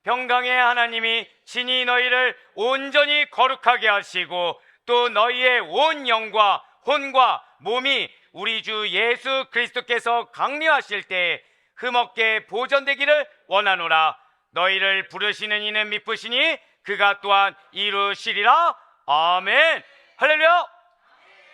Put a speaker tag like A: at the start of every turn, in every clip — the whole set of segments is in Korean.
A: 평강의 하나님이 친히 너희를 온전히 거룩하게 하시고 또 너희의 온 영과 혼과 몸이 우리 주 예수 그리스도께서 강림하실 때에 흠없게 보존되기를 원하노라. 너희를 부르시는 이는 미쁘시니 그가 또한 이루시리라. 아멘. 할렐루야.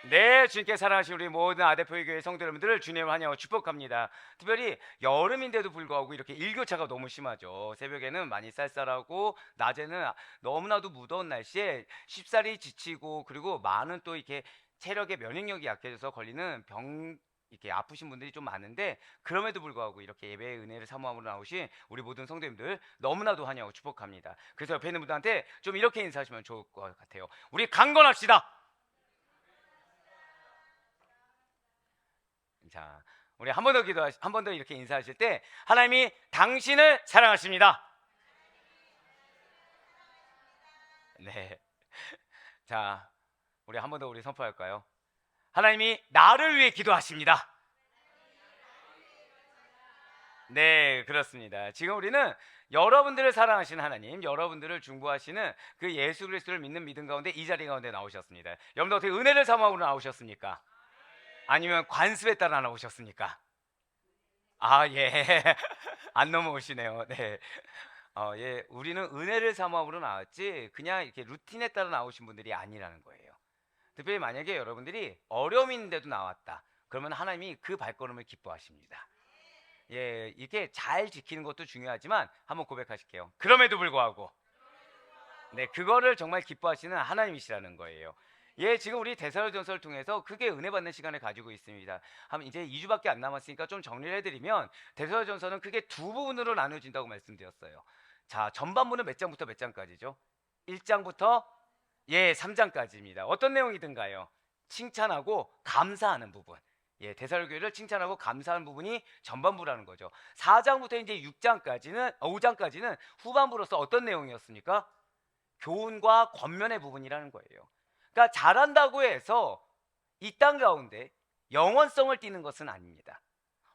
A: 네, 주님께 사랑하신 우리 모든 아대표의 교회 성도 여러분들을 주님을 환영하고 축복합니다. 특별히 여름인데도 불구하고 이렇게 일교차가 너무 심하죠. 새벽에는 많이 쌀쌀하고 낮에는 너무나도 무더운 날씨에 쉽사리 지치고, 그리고 많은 또 이렇게 체력의 면역력이 약해져서 걸리는 병, 이렇게 아프신 분들이 좀 많은데, 그럼에도 불구하고 이렇게 예배의 은혜를 사모함으로 나오신 우리 모든 성도님들 너무나도 환영하고 축복합니다. 그래서 옆에 있는 분들한테 좀 이렇게 인사하시면 좋을 것 같아요. 우리 강건합시다. 자, 우리 한 번 더 한 번 더 이렇게 인사하실 때, 하나님이 당신을 사랑하십니다. 네. 자, 우리 한 번 더 우리 선포할까요? 하나님이 나를 위해 기도하십니다. 네, 그렇습니다. 지금 우리는 여러분들을 사랑하시는 하나님, 여러분들을 중보하시는 그 예수 그리스도를 믿는 믿음 가운데 이 자리 가운데 나오셨습니다. 여러분들 어떻게 은혜를 삼아으로 나오셨습니까? 아니면 관습에 따라 나오셨습니까? 아, 예. 안 넘어오시네요. 네. 예. 우리는 은혜를 삼아으로 나왔지 그냥 이렇게 루틴에 따라 나오신 분들이 아니라는 거예요. 특별히 만약에 여러분들이 어려움인데도 나왔다, 그러면 하나님이 그 발걸음을 기뻐하십니다. 예, 이게 잘 지키는 것도 중요하지만 한번 고백하실게요. 그럼에도 불구하고, 네, 그거를 정말 기뻐하시는 하나님이시라는 거예요. 예, 지금 우리 데살로전서를 통해서 크게 은혜 받는 시간을 가지고 있습니다. 이제 2주밖에 안 남았으니까 좀 정리를 해드리면, 데살로전서는 크게 두 부분으로 나눠진다고 말씀드렸어요. 자, 전반부는 몇 장부터 몇 장까지죠? 1장부터 3장까지입니다. 어떤 내용이든가요? 칭찬하고 감사하는 부분. 예, 데살로교회를 칭찬하고 감사하는 부분이 전반부라는 거죠. 4장부터 이제 5장까지는 후반부로서 어떤 내용이었습니까? 교훈과 권면의 부분이라는 거예요. 그러니까 잘한다고 해서 이 땅 가운데 영원성을 띠는 것은 아닙니다.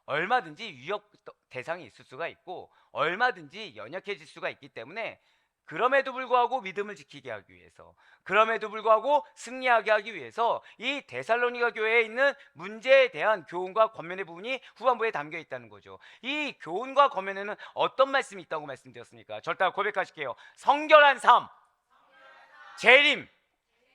A: 얼마든지 위협 대상이 있을 수가 있고 얼마든지 연약해질 수가 있기 때문에, 그럼에도 불구하고 믿음을 지키게 하기 위해서, 그럼에도 불구하고 승리하게 하기 위해서 이 데살로니가 교회에 있는 문제에 대한 교훈과 권면의 부분이 후반부에 담겨 있다는 거죠. 이 교훈과 권면에는 어떤 말씀이 있다고 말씀드렸습니까? 절대 고백하실게요. 성결한 삶, 재림.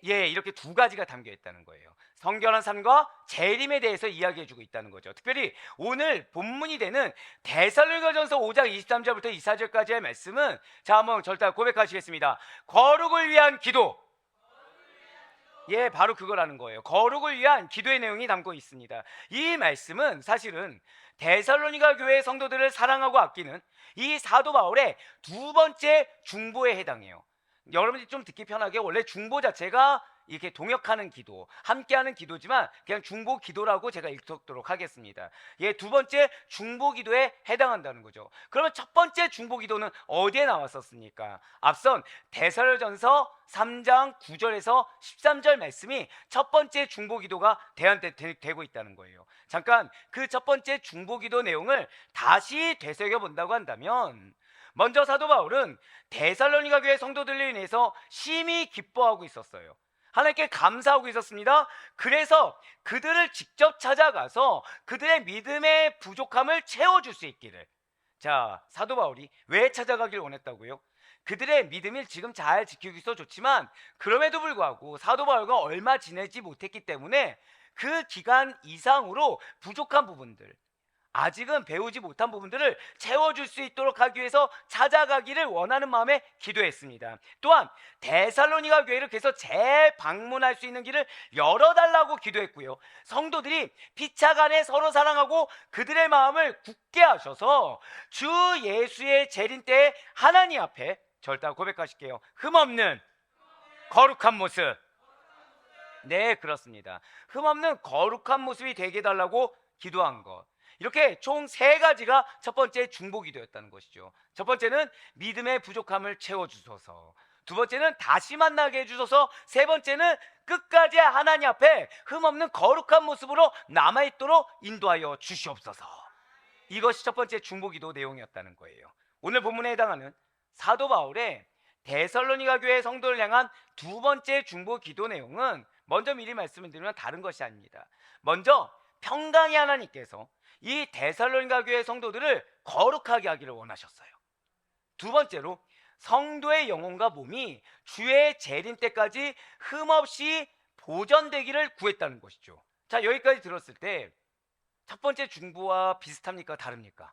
A: 예, 이렇게 두 가지가 담겨 있다는 거예요. 성결한 삶과 재림에 대해서 이야기해주고 있다는 거죠. 특별히 오늘 본문이 되는 데살로니가전서 5장 23절부터 24절까지의 말씀은, 자, 한번 절대 고백하시겠습니다. 거룩을 위한 기도. 예, 바로 그거라는 거예요. 거룩을 위한 기도의 내용이 담고 있습니다. 이 말씀은 사실은 데살로니가 교회 성도들을 사랑하고 아끼는 이 사도 바울의 두 번째 중보에 해당해요. 여러분들이 좀 듣기 편하게, 원래 중보 자체가 이렇게 동역하는 기도, 함께하는 기도지만 그냥 중보 기도라고 제가 읽도록 하겠습니다. 예, 두 번째 중보 기도에 해당한다는 거죠. 그러면 첫 번째 중보 기도는 어디에 나왔었습니까? 앞선 데살로전서 3장 9절에서 13절 말씀이 첫 번째 중보 기도가 되고 있다는 거예요. 잠깐 그 첫 번째 중보 기도 내용을 다시 되새겨 본다고 한다면, 먼저 사도 바울은 데살로니가 교회 성도들로 인해서 심히 기뻐하고 있었어요. 하나님께 감사하고 있었습니다. 그래서 그들을 직접 찾아가서 그들의 믿음의 부족함을 채워줄 수 있기를. 자, 사도 바울이 왜 찾아가길 원했다고요? 그들의 믿음을 지금 잘 지키고 있어 좋지만, 그럼에도 불구하고 사도 바울과 얼마 지내지 못했기 때문에 그 기간 이상으로 부족한 부분들, 아직은 배우지 못한 부분들을 채워줄 수 있도록 하기 위해서 찾아가기를 원하는 마음에 기도했습니다. 또한 데살로니가 교회를 계속 재방문할 수 있는 길을 열어달라고 기도했고요. 성도들이 피차간에 서로 사랑하고 그들의 마음을 굳게 하셔서 주 예수의 재림 때에 하나님 앞에 절대 고백하실게요. 흠없는 거룩한 모습. 네, 그렇습니다. 흠없는 거룩한 모습이 되게 해달라고 기도한 것. 이렇게 총 세 가지가 첫 번째 중보 기도였다는 것이죠. 첫 번째는 믿음의 부족함을 채워주소서, 두 번째는 다시 만나게 해주소서, 세 번째는 끝까지 하나님 앞에 흠없는 거룩한 모습으로 남아있도록 인도하여 주시옵소서. 이것이 첫 번째 중보 기도 내용이었다는 거예요. 오늘 본문에 해당하는 사도 바울의 데살로니가 교회 성도를 향한 두 번째 중보 기도 내용은 먼저 미리 말씀을 드리면 다른 것이 아닙니다. 먼저 평강의 하나님께서 이 데살로니가 교회 성도들을 거룩하게 하기를 원하셨어요. 두 번째로 성도의 영혼과 몸이 주의 재림 때까지 흠없이 보존되기를 구했다는 것이죠. 자, 여기까지 들었을 때 첫 번째 중보와 비슷합니까? 다릅니까?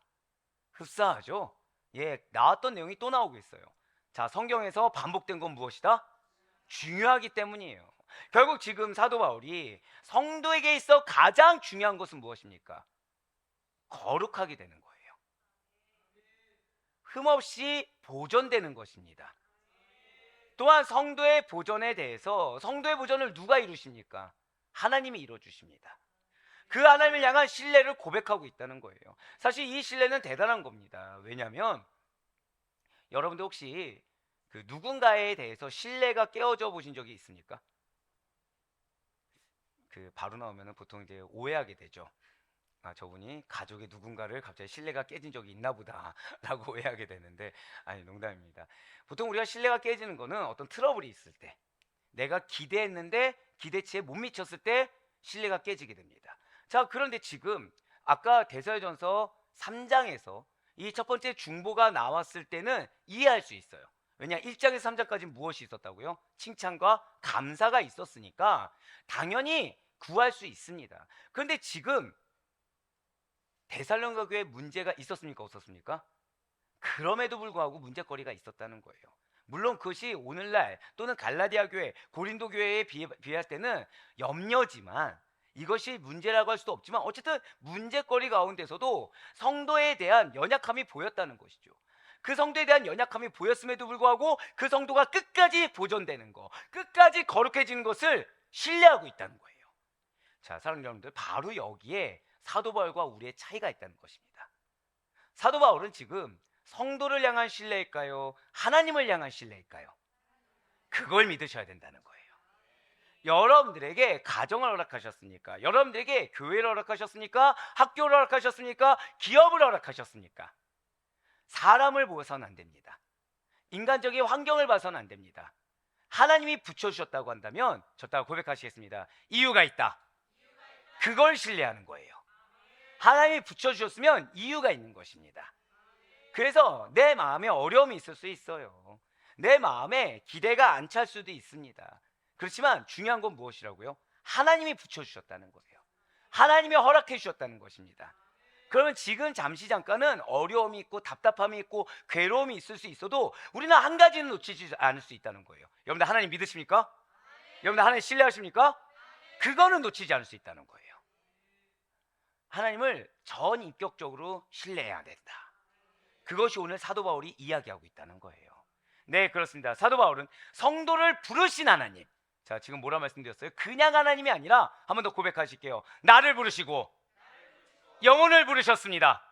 A: 흡사하죠. 예, 나왔던 내용이 또 나오고 있어요. 자, 성경에서 반복된 건 무엇이다? 중요하기 때문이에요. 결국 지금 사도 바울이 성도에게 있어 가장 중요한 것은 무엇입니까? 거룩하게 되는 거예요. 흠없이 보존되는 것입니다. 또한 성도의 보존에 대해서 성도의 보존을 누가 이루십니까? 하나님이 이루어주십니다. 그 하나님을 향한 신뢰를 고백하고 있다는 거예요. 사실 이 신뢰는 대단한 겁니다. 왜냐하면 여러분들 혹시 그 누군가에 대해서 신뢰가 깨어져 보신 적이 있습니까? 그 바로 나오면 보통 이제 오해하게 되죠. 아, 저분이 가족의 누군가를 갑자기 신뢰가 깨진 적이 있나 보다 라고 오해하게 되는데, 아니, 농담입니다. 보통 우리가 신뢰가 깨지는 거는 어떤 트러블이 있을 때, 내가 기대했는데 기대치에 못 미쳤을 때 신뢰가 깨지게 됩니다. 자, 그런데 지금 아까 데살로니가전서 3장에서 이 첫 번째 중보가 나왔을 때는 이해할 수 있어요. 왜냐, 1장에서 3장까지 무엇이 있었다고요? 칭찬과 감사가 있었으니까 당연히 구할 수 있습니다. 그런데 지금 데살로니가 교회에 문제가 있었습니까? 없었습니까? 그럼에도 불구하고 문제거리가 있었다는 거예요. 물론 그것이 오늘날 또는 갈라디아 교회, 고린도 교회에 비할 때는 염려지만, 이것이 문제라고 할 수도 없지만 어쨌든 문제거리 가운데서도 성도에 대한 연약함이 보였다는 것이죠. 그 성도에 대한 연약함이 보였음에도 불구하고 그 성도가 끝까지 보존되는 것, 끝까지 거룩해지는 것을 신뢰하고 있다는 거예요. 자, 사랑하는 여러분들, 바로 여기에 사도 바울과 우리의 차이가 있다는 것입니다. 사도 바울은 지금 성도를 향한 신뢰일까요? 하나님을 향한 신뢰일까요? 그걸 믿으셔야 된다는 거예요. 여러분들에게 가정을 허락하셨습니까? 여러분들에게 교회를 허락하셨습니까? 학교를 허락하셨습니까? 기업을 허락하셨습니까? 사람을 보아서는 안 됩니다. 인간적인 환경을 봐서는 안 됩니다. 하나님이 붙여주셨다고 한다면 저따가 고백하시겠습니다. 이유가 있다. 그걸 신뢰하는 거예요. 하나님이 붙여주셨으면 이유가 있는 것입니다. 그래서 내 마음에 어려움이 있을 수 있어요. 내 마음에 기대가 안 찰 수도 있습니다. 그렇지만 중요한 건 무엇이라고요? 하나님이 붙여주셨다는 거예요. 하나님이 허락해 주셨다는 것입니다. 그러면 지금 잠시 잠깐은 어려움이 있고 답답함이 있고 괴로움이 있을 수 있어도 우리는 한 가지는 놓치지 않을 수 있다는 거예요. 여러분들 하나님 믿으십니까? 여러분들 하나님 신뢰하십니까? 그거는 놓치지 않을 수 있다는 거예요. 하나님을 전 인격적으로 신뢰해야 된다. 그것이 오늘 사도 바울이 이야기하고 있다는 거예요. 네, 그렇습니다. 사도 바울은 성도를 부르신 하나님. 자, 지금 뭐라 말씀드렸어요? 그냥 하나님이 아니라 한 번 더 고백하실게요. 나를 부르시고 영혼을 부르셨습니다.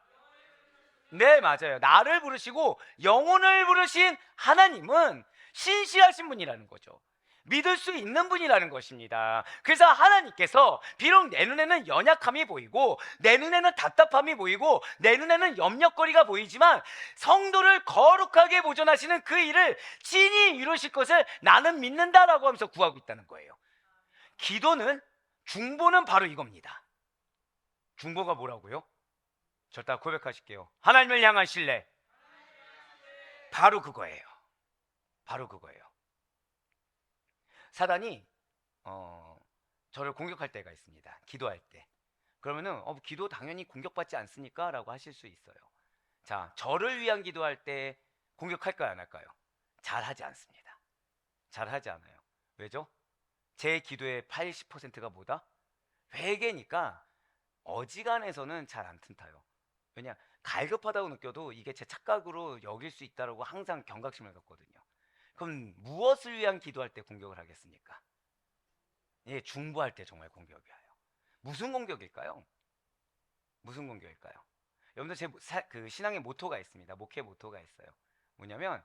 A: 네, 맞아요. 나를 부르시고 영혼을 부르신 하나님은 신실하신 분이라는 거죠. 믿을 수 있는 분이라는 것입니다. 그래서 하나님께서 비록 내 눈에는 연약함이 보이고 내 눈에는 답답함이 보이고 내 눈에는 염려거리가 보이지만 성도를 거룩하게 보존하시는 그 일을 친히 이루실 것을 나는 믿는다라고 하면서 구하고 있다는 거예요. 기도는, 중보는 바로 이겁니다. 중보가 뭐라고요? 저 다 고백하실게요. 하나님을 향한 신뢰. 바로 그거예요. 바로 그거예요. 사단이 저를 공격할 때가 있습니다. 기도할 때. 그러면은 기도 당연히 공격받지 않습니까? 라고 하실 수 있어요. 자, 저를 위한 기도할 때 공격할까요? 안 할까요? 잘하지 않습니다. 잘하지 않아요. 왜죠? 제 기도의 80%가 뭐다? 회개니까 어지간해서는 잘 안 튼타요. 왜냐? 갈급하다고 느껴도 이게 제 착각으로 여길 수 있다고 항상 경각심을 갖거든요. 그럼 무엇을 위한 기도할 때 공격을 하겠습니까? 예, 중보할 때 정말 공격이 와요. 무슨 공격일까요? 무슨 공격일까요? 여러분들 그 신앙의 모토가 있습니다. 목회 모토가 있어요. 뭐냐면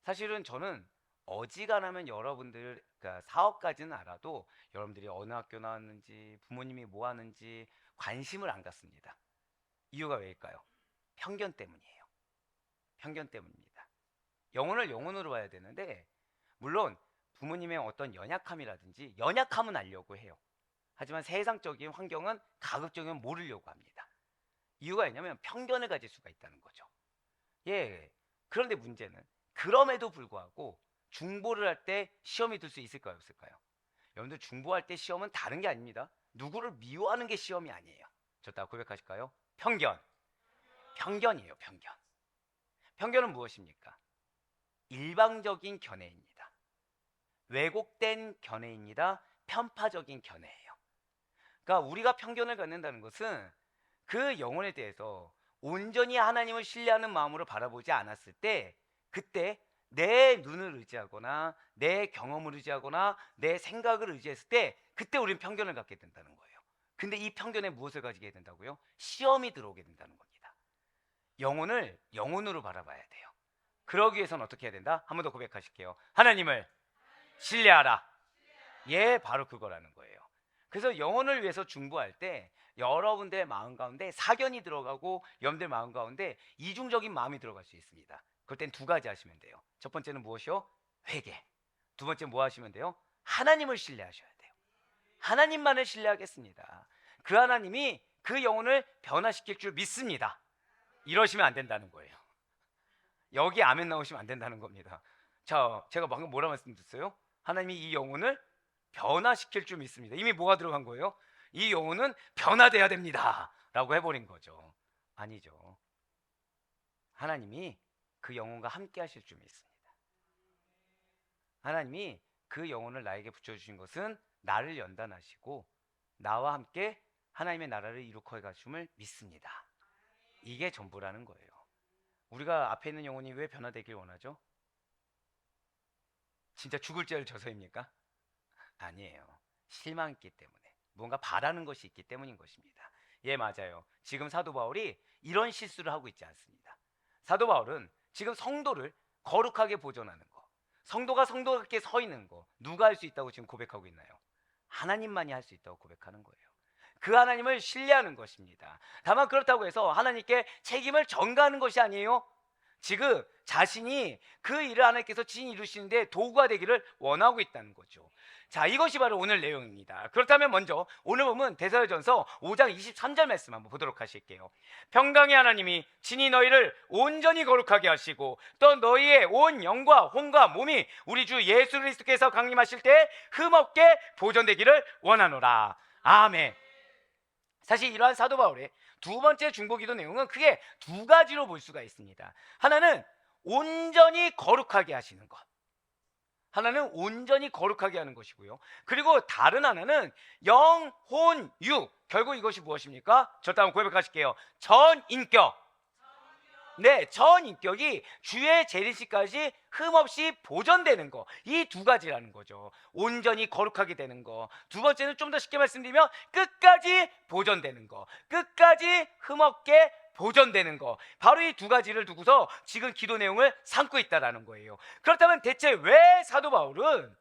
A: 사실은 저는 어지간하면 여러분들, 그러니까 사업까지는 알아도 여러분들이 어느 학교 나왔는지 부모님이 뭐 하는지 관심을 안 갖습니다. 이유가 왜일까요? 편견 때문이에요. 편견 때문입니다. 영혼을 영혼으로 봐야 되는데, 물론 부모님의 어떤 연약함이라든지 연약함은 알려고 해요. 하지만 세상적인 환경은 가급적이면 모르려고 합니다. 이유가 있냐면 편견을 가질 수가 있다는 거죠. 예. 그런데 문제는 그럼에도 불구하고 중보를 할 때 시험이 들 수 있을까요, 없을까요? 여러분들 중보할 때 시험은 다른 게 아닙니다. 누구를 미워하는 게 시험이 아니에요. 저 다 고백하실까요? 편견. 편견이에요, 편견. 편견은 무엇입니까? 일방적인 견해입니다. 왜곡된 견해입니다. 편파적인 견해예요. 그러니까 우리가 편견을 갖는다는 것은 그 영혼에 대해서 온전히 하나님을 신뢰하는 마음으로 바라보지 않았을 때, 그때 내 눈을 의지하거나 내 경험을 의지하거나 내 생각을 의지했을 때, 그때 우리는 편견을 갖게 된다는 거예요. 근데 이 편견에 무엇을 가지게 된다고요? 시험이 들어오게 된다는 겁니다. 영혼을 영혼으로 바라봐야 돼요. 그러기 위해서는 어떻게 해야 된다? 한 번 더 고백하실게요. 하나님을 신뢰하라. 예, 바로 그거라는 거예요. 그래서 영혼을 위해서 중보할 때 여러분들의 마음 가운데 사견이 들어가고 여러분들 마음 가운데 이중적인 마음이 들어갈 수 있습니다. 그럴 땐 두 가지 하시면 돼요. 첫 번째는 무엇이요? 회개. 두 번째 뭐 하시면 돼요? 하나님을 신뢰하셔야 돼요. 하나님만을 신뢰하겠습니다. 그 하나님이 그 영혼을 변화시킬 줄 믿습니다. 이러시면 안 된다는 거예요. 여기 아멘 나오시면 안 된다는 겁니다. 자, 제가 방금 뭐라 말씀드렸어요? 하나님이 이 영혼을 변화시킬 줄 믿습니다. 이미 뭐가 들어간 거예요? 이 영혼은 변화돼야 됩니다 라고 해버린 거죠. 아니죠. 하나님이 그 영혼과 함께 하실 줄 믿습니다. 하나님이 그 영혼을 나에게 붙여주신 것은 나를 연단하시고 나와 함께 하나님의 나라를 이룩해 가심을 믿습니다. 이게 전부라는 거예요. 우리가 앞에 있는 영혼이 왜 변화되길 원하죠? 진짜 죽을 죄를 져서입니까? 아니에요. 실망했기 때문에, 뭔가 바라는 것이 있기 때문인 것입니다. 예, 맞아요. 지금 사도 바울이 이런 실수를 하고 있지 않습니다. 사도 바울은 지금 성도를 거룩하게 보존하는 거, 성도가 성도답게 서 있는 거, 누가 할 수 있다고 지금 고백하고 있나요? 하나님만이 할 수 있다고 고백하는 거예요. 그 하나님을 신뢰하는 것입니다. 다만 그렇다고 해서 하나님께 책임을 전가하는 것이 아니에요. 지금 자신이 그 일을 하나님께서 진히 이루시는데 도구가 되기를 원하고 있다는 거죠. 자, 이것이 바로 오늘 내용입니다. 그렇다면 먼저 오늘 보면 데살로니가전서 5장 23절 말씀 한번 보도록 하실게요. 평강의 하나님이 진히 너희를 온전히 거룩하게 하시고 또 너희의 온 영과 혼과 몸이 우리 주 예수 그리스도께서 강림하실 때 흠없게 보존되기를 원하노라. 아멘. 사실 이러한 사도 바울의 두 번째 중보기도 내용은 크게 두 가지로 볼 수가 있습니다. 하나는 온전히 거룩하게 하시는 것, 하나는 온전히 거룩하게 하는 것이고요. 그리고 다른 하나는 영, 혼, 육, 결국 이것이 무엇입니까? 저 다음 고백하실게요. 전인격. 네, 전인격이 주의 재림시까지 흠없이 보존되는 거, 이 두 가지라는 거죠. 온전히 거룩하게 되는 거. 두 번째는 좀 더 쉽게 말씀드리면 끝까지 보존되는 거, 끝까지 흠없게 보존되는 거. 바로 이 두 가지를 두고서 지금 기도 내용을 삼고 있다라는 거예요. 그렇다면 대체 왜 사도 바울은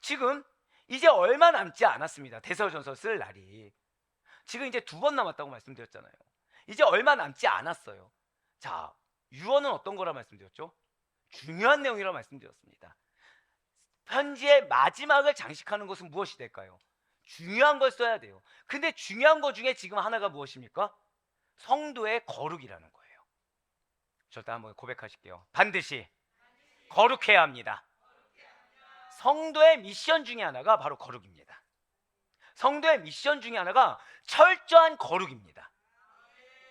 A: 지금 이제 얼마 남지 않았습니다. 데살로니가전서 쓸 날이 지금 이제 2번 남았다고 말씀드렸잖아요. 이제 얼마 남지 않았어요. 자, 유언은 어떤 거라 말씀드렸죠? 중요한 내용이라 말씀드렸습니다. 편지의 마지막을 장식하는 것은 무엇이 될까요? 중요한 걸 써야 돼요. 근데 중요한 것 중에 지금 하나가 무엇입니까? 성도의 거룩이라는 거예요. 저도 한번 고백하실게요. 반드시 거룩해야 합니다. 성도의 미션 중에 하나가 바로 거룩입니다. 성도의 미션 중에 하나가 철저한 거룩입니다.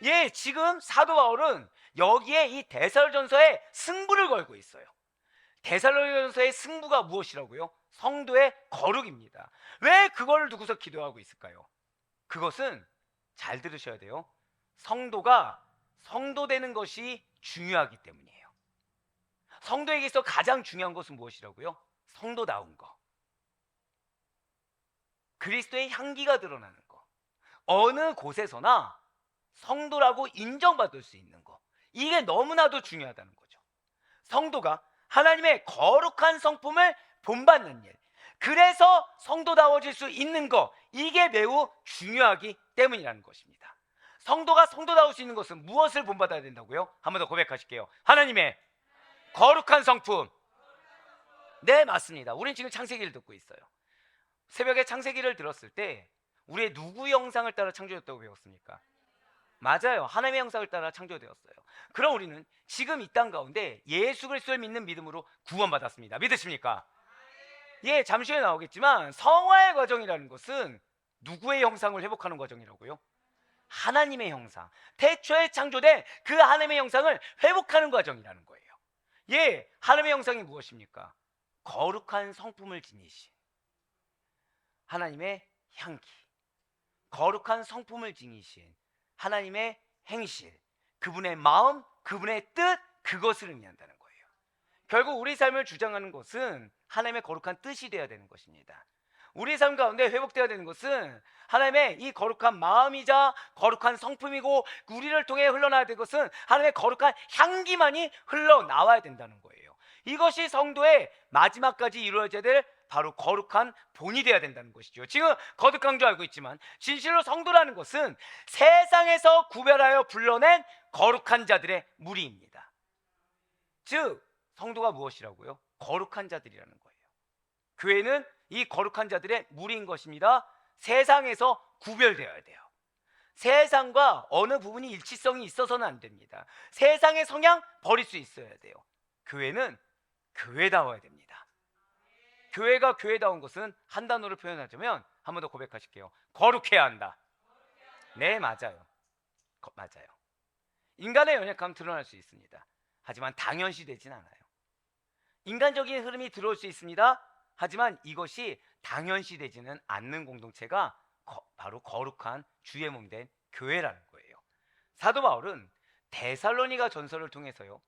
A: 예, 지금 사도 바울은 여기에 이 데살로니가전서에 승부를 걸고 있어요. 데살로니가전서의 승부가 무엇이라고요? 성도의 거룩입니다. 왜 그걸 두고서 기도하고 있을까요? 그것은 잘 들으셔야 돼요. 성도가 성도되는 것이 중요하기 때문이에요. 성도에게 있어 가장 중요한 것은 무엇이라고요? 성도다운 거, 그리스도의 향기가 드러나는 거, 어느 곳에서나 성도라고 인정받을 수 있는 거, 이게 너무나도 중요하다는 거죠. 성도가 하나님의 거룩한 성품을 본받는 일, 그래서 성도다워질 수 있는 거, 이게 매우 중요하기 때문이라는 것입니다. 성도가 성도다울 수 있는 것은 무엇을 본받아야 된다고요? 한 번 더 고백하실게요. 하나님의 거룩한 성품. 네, 맞습니다. 우린 지금 창세기를 듣고 있어요. 새벽에 창세기를 들었을 때 우리의 누구 형상을 따라 창조됐다고 배웠습니까? 맞아요. 하나님의 형상을 따라 창조되었어요. 그럼 우리는 지금 이 땅 가운데 예수 그리스도를 믿는 믿음으로 구원받았습니다. 믿으십니까? 예, 잠시 후에 나오겠지만 성화의 과정이라는 것은 누구의 형상을 회복하는 과정이라고요? 하나님의 형상. 태초에 창조된 그 하나님의 형상을 회복하는 과정이라는 거예요. 예, 하나님의 형상이 무엇입니까? 거룩한 성품을 지니신 하나님의 향기, 거룩한 성품을 지니신 하나님의 행실, 그분의 마음, 그분의 뜻, 그것을 의미한다는 거예요. 결국 우리 삶을 주장하는 것은 하나님의 거룩한 뜻이 되어야 되는 것입니다. 우리 삶 가운데 회복되어야 되는 것은 하나님의 이 거룩한 마음이자 거룩한 성품이고, 우리를 통해 흘러나와야 될 것은 하나님의 거룩한 향기만이 흘러나와야 된다는 거예요. 이것이 성도의 마지막까지 이루어져야 될 바로 거룩한 본이 되어야 된다는 것이죠. 지금 거듭 강조하고 있지만 진실로 성도라는 것은 세상에서 구별하여 불러낸 거룩한 자들의 무리입니다. 즉 성도가 무엇이라고요? 거룩한 자들이라는 거예요. 교회는 이 거룩한 자들의 무리인 것입니다. 세상에서 구별되어야 돼요. 세상과 어느 부분이 일치성이 있어서는 안 됩니다. 세상의 성향 버릴 수 있어야 돼요. 교회는 교회다워야 됩니다. 교회가 교회다운 것은 한 단어로 표현하자면, 한 번 더 고백하실게요. 거룩해야 한다. 네, 맞아요. 맞아요. 인간의 연약함은 드러날 수 있습니다. 하지만 당연시 되진 않아요. 인간적인 흐름이 들어올 수 있습니다. 하지만 이것이 당연시 되지는 않는 공동체가 바로 거룩한 주의 몸 된 교회라는 거예요. 사도 바울은 데살로니가 전서를 통해서요,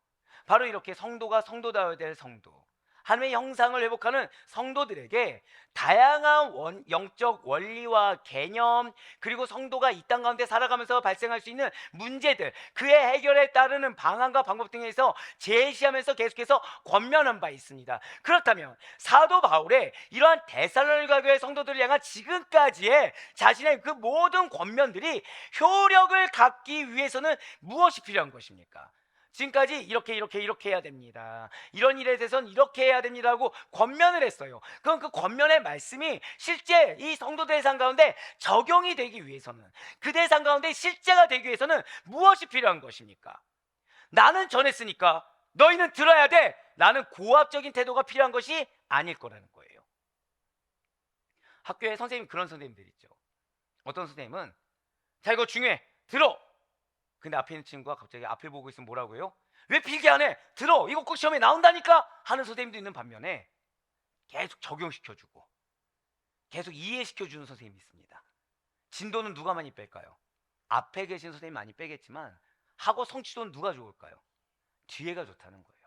A: 바로 이렇게 성도가 성도다워야 될 성도, 하나님의 형상을 회복하는 성도들에게 다양한 영적 원리와 개념, 그리고 성도가 이 땅 가운데 살아가면서 발생할 수 있는 문제들, 그의 해결에 따르는 방안과 방법 등에서 제시하면서 계속해서 권면한 바 있습니다. 그렇다면 사도 바울의 이러한 데살로니가 교회 성도들을 향한 지금까지의 자신의 그 모든 권면들이 효력을 갖기 위해서는 무엇이 필요한 것입니까? 지금까지 이렇게 해야 됩니다. 이런 일에 대해서는 이렇게 해야 됩니다라고 권면을 했어요. 그럼 그 권면의 말씀이 실제 이 성도 대상 가운데 적용이 되기 위해서는, 그 대상 가운데 실제가 되기 위해서는 무엇이 필요한 것입니까? 나는 전했으니까 너희는 들어야 돼, 라는 고압적인 태도가 필요한 것이 아닐 거라는 거예요. 학교에 선생님, 그런 선생님들 있죠. 어떤 선생님은 자, 이거 중요해, 들어. 근데 앞에 있는 친구가 갑자기 앞을 보고 있으면 뭐라고 해요? 왜 필기 안 해? 들어! 이거 꼭 시험에 나온다니까! 하는 선생님도 있는 반면에 계속 적용시켜주고 계속 이해시켜주는 선생님이 있습니다. 진도는 누가 많이 뺄까요? 앞에 계신 선생님이 많이 빼겠지만 학업 성취도는 누가 좋을까요? 뒤에가 좋다는 거예요.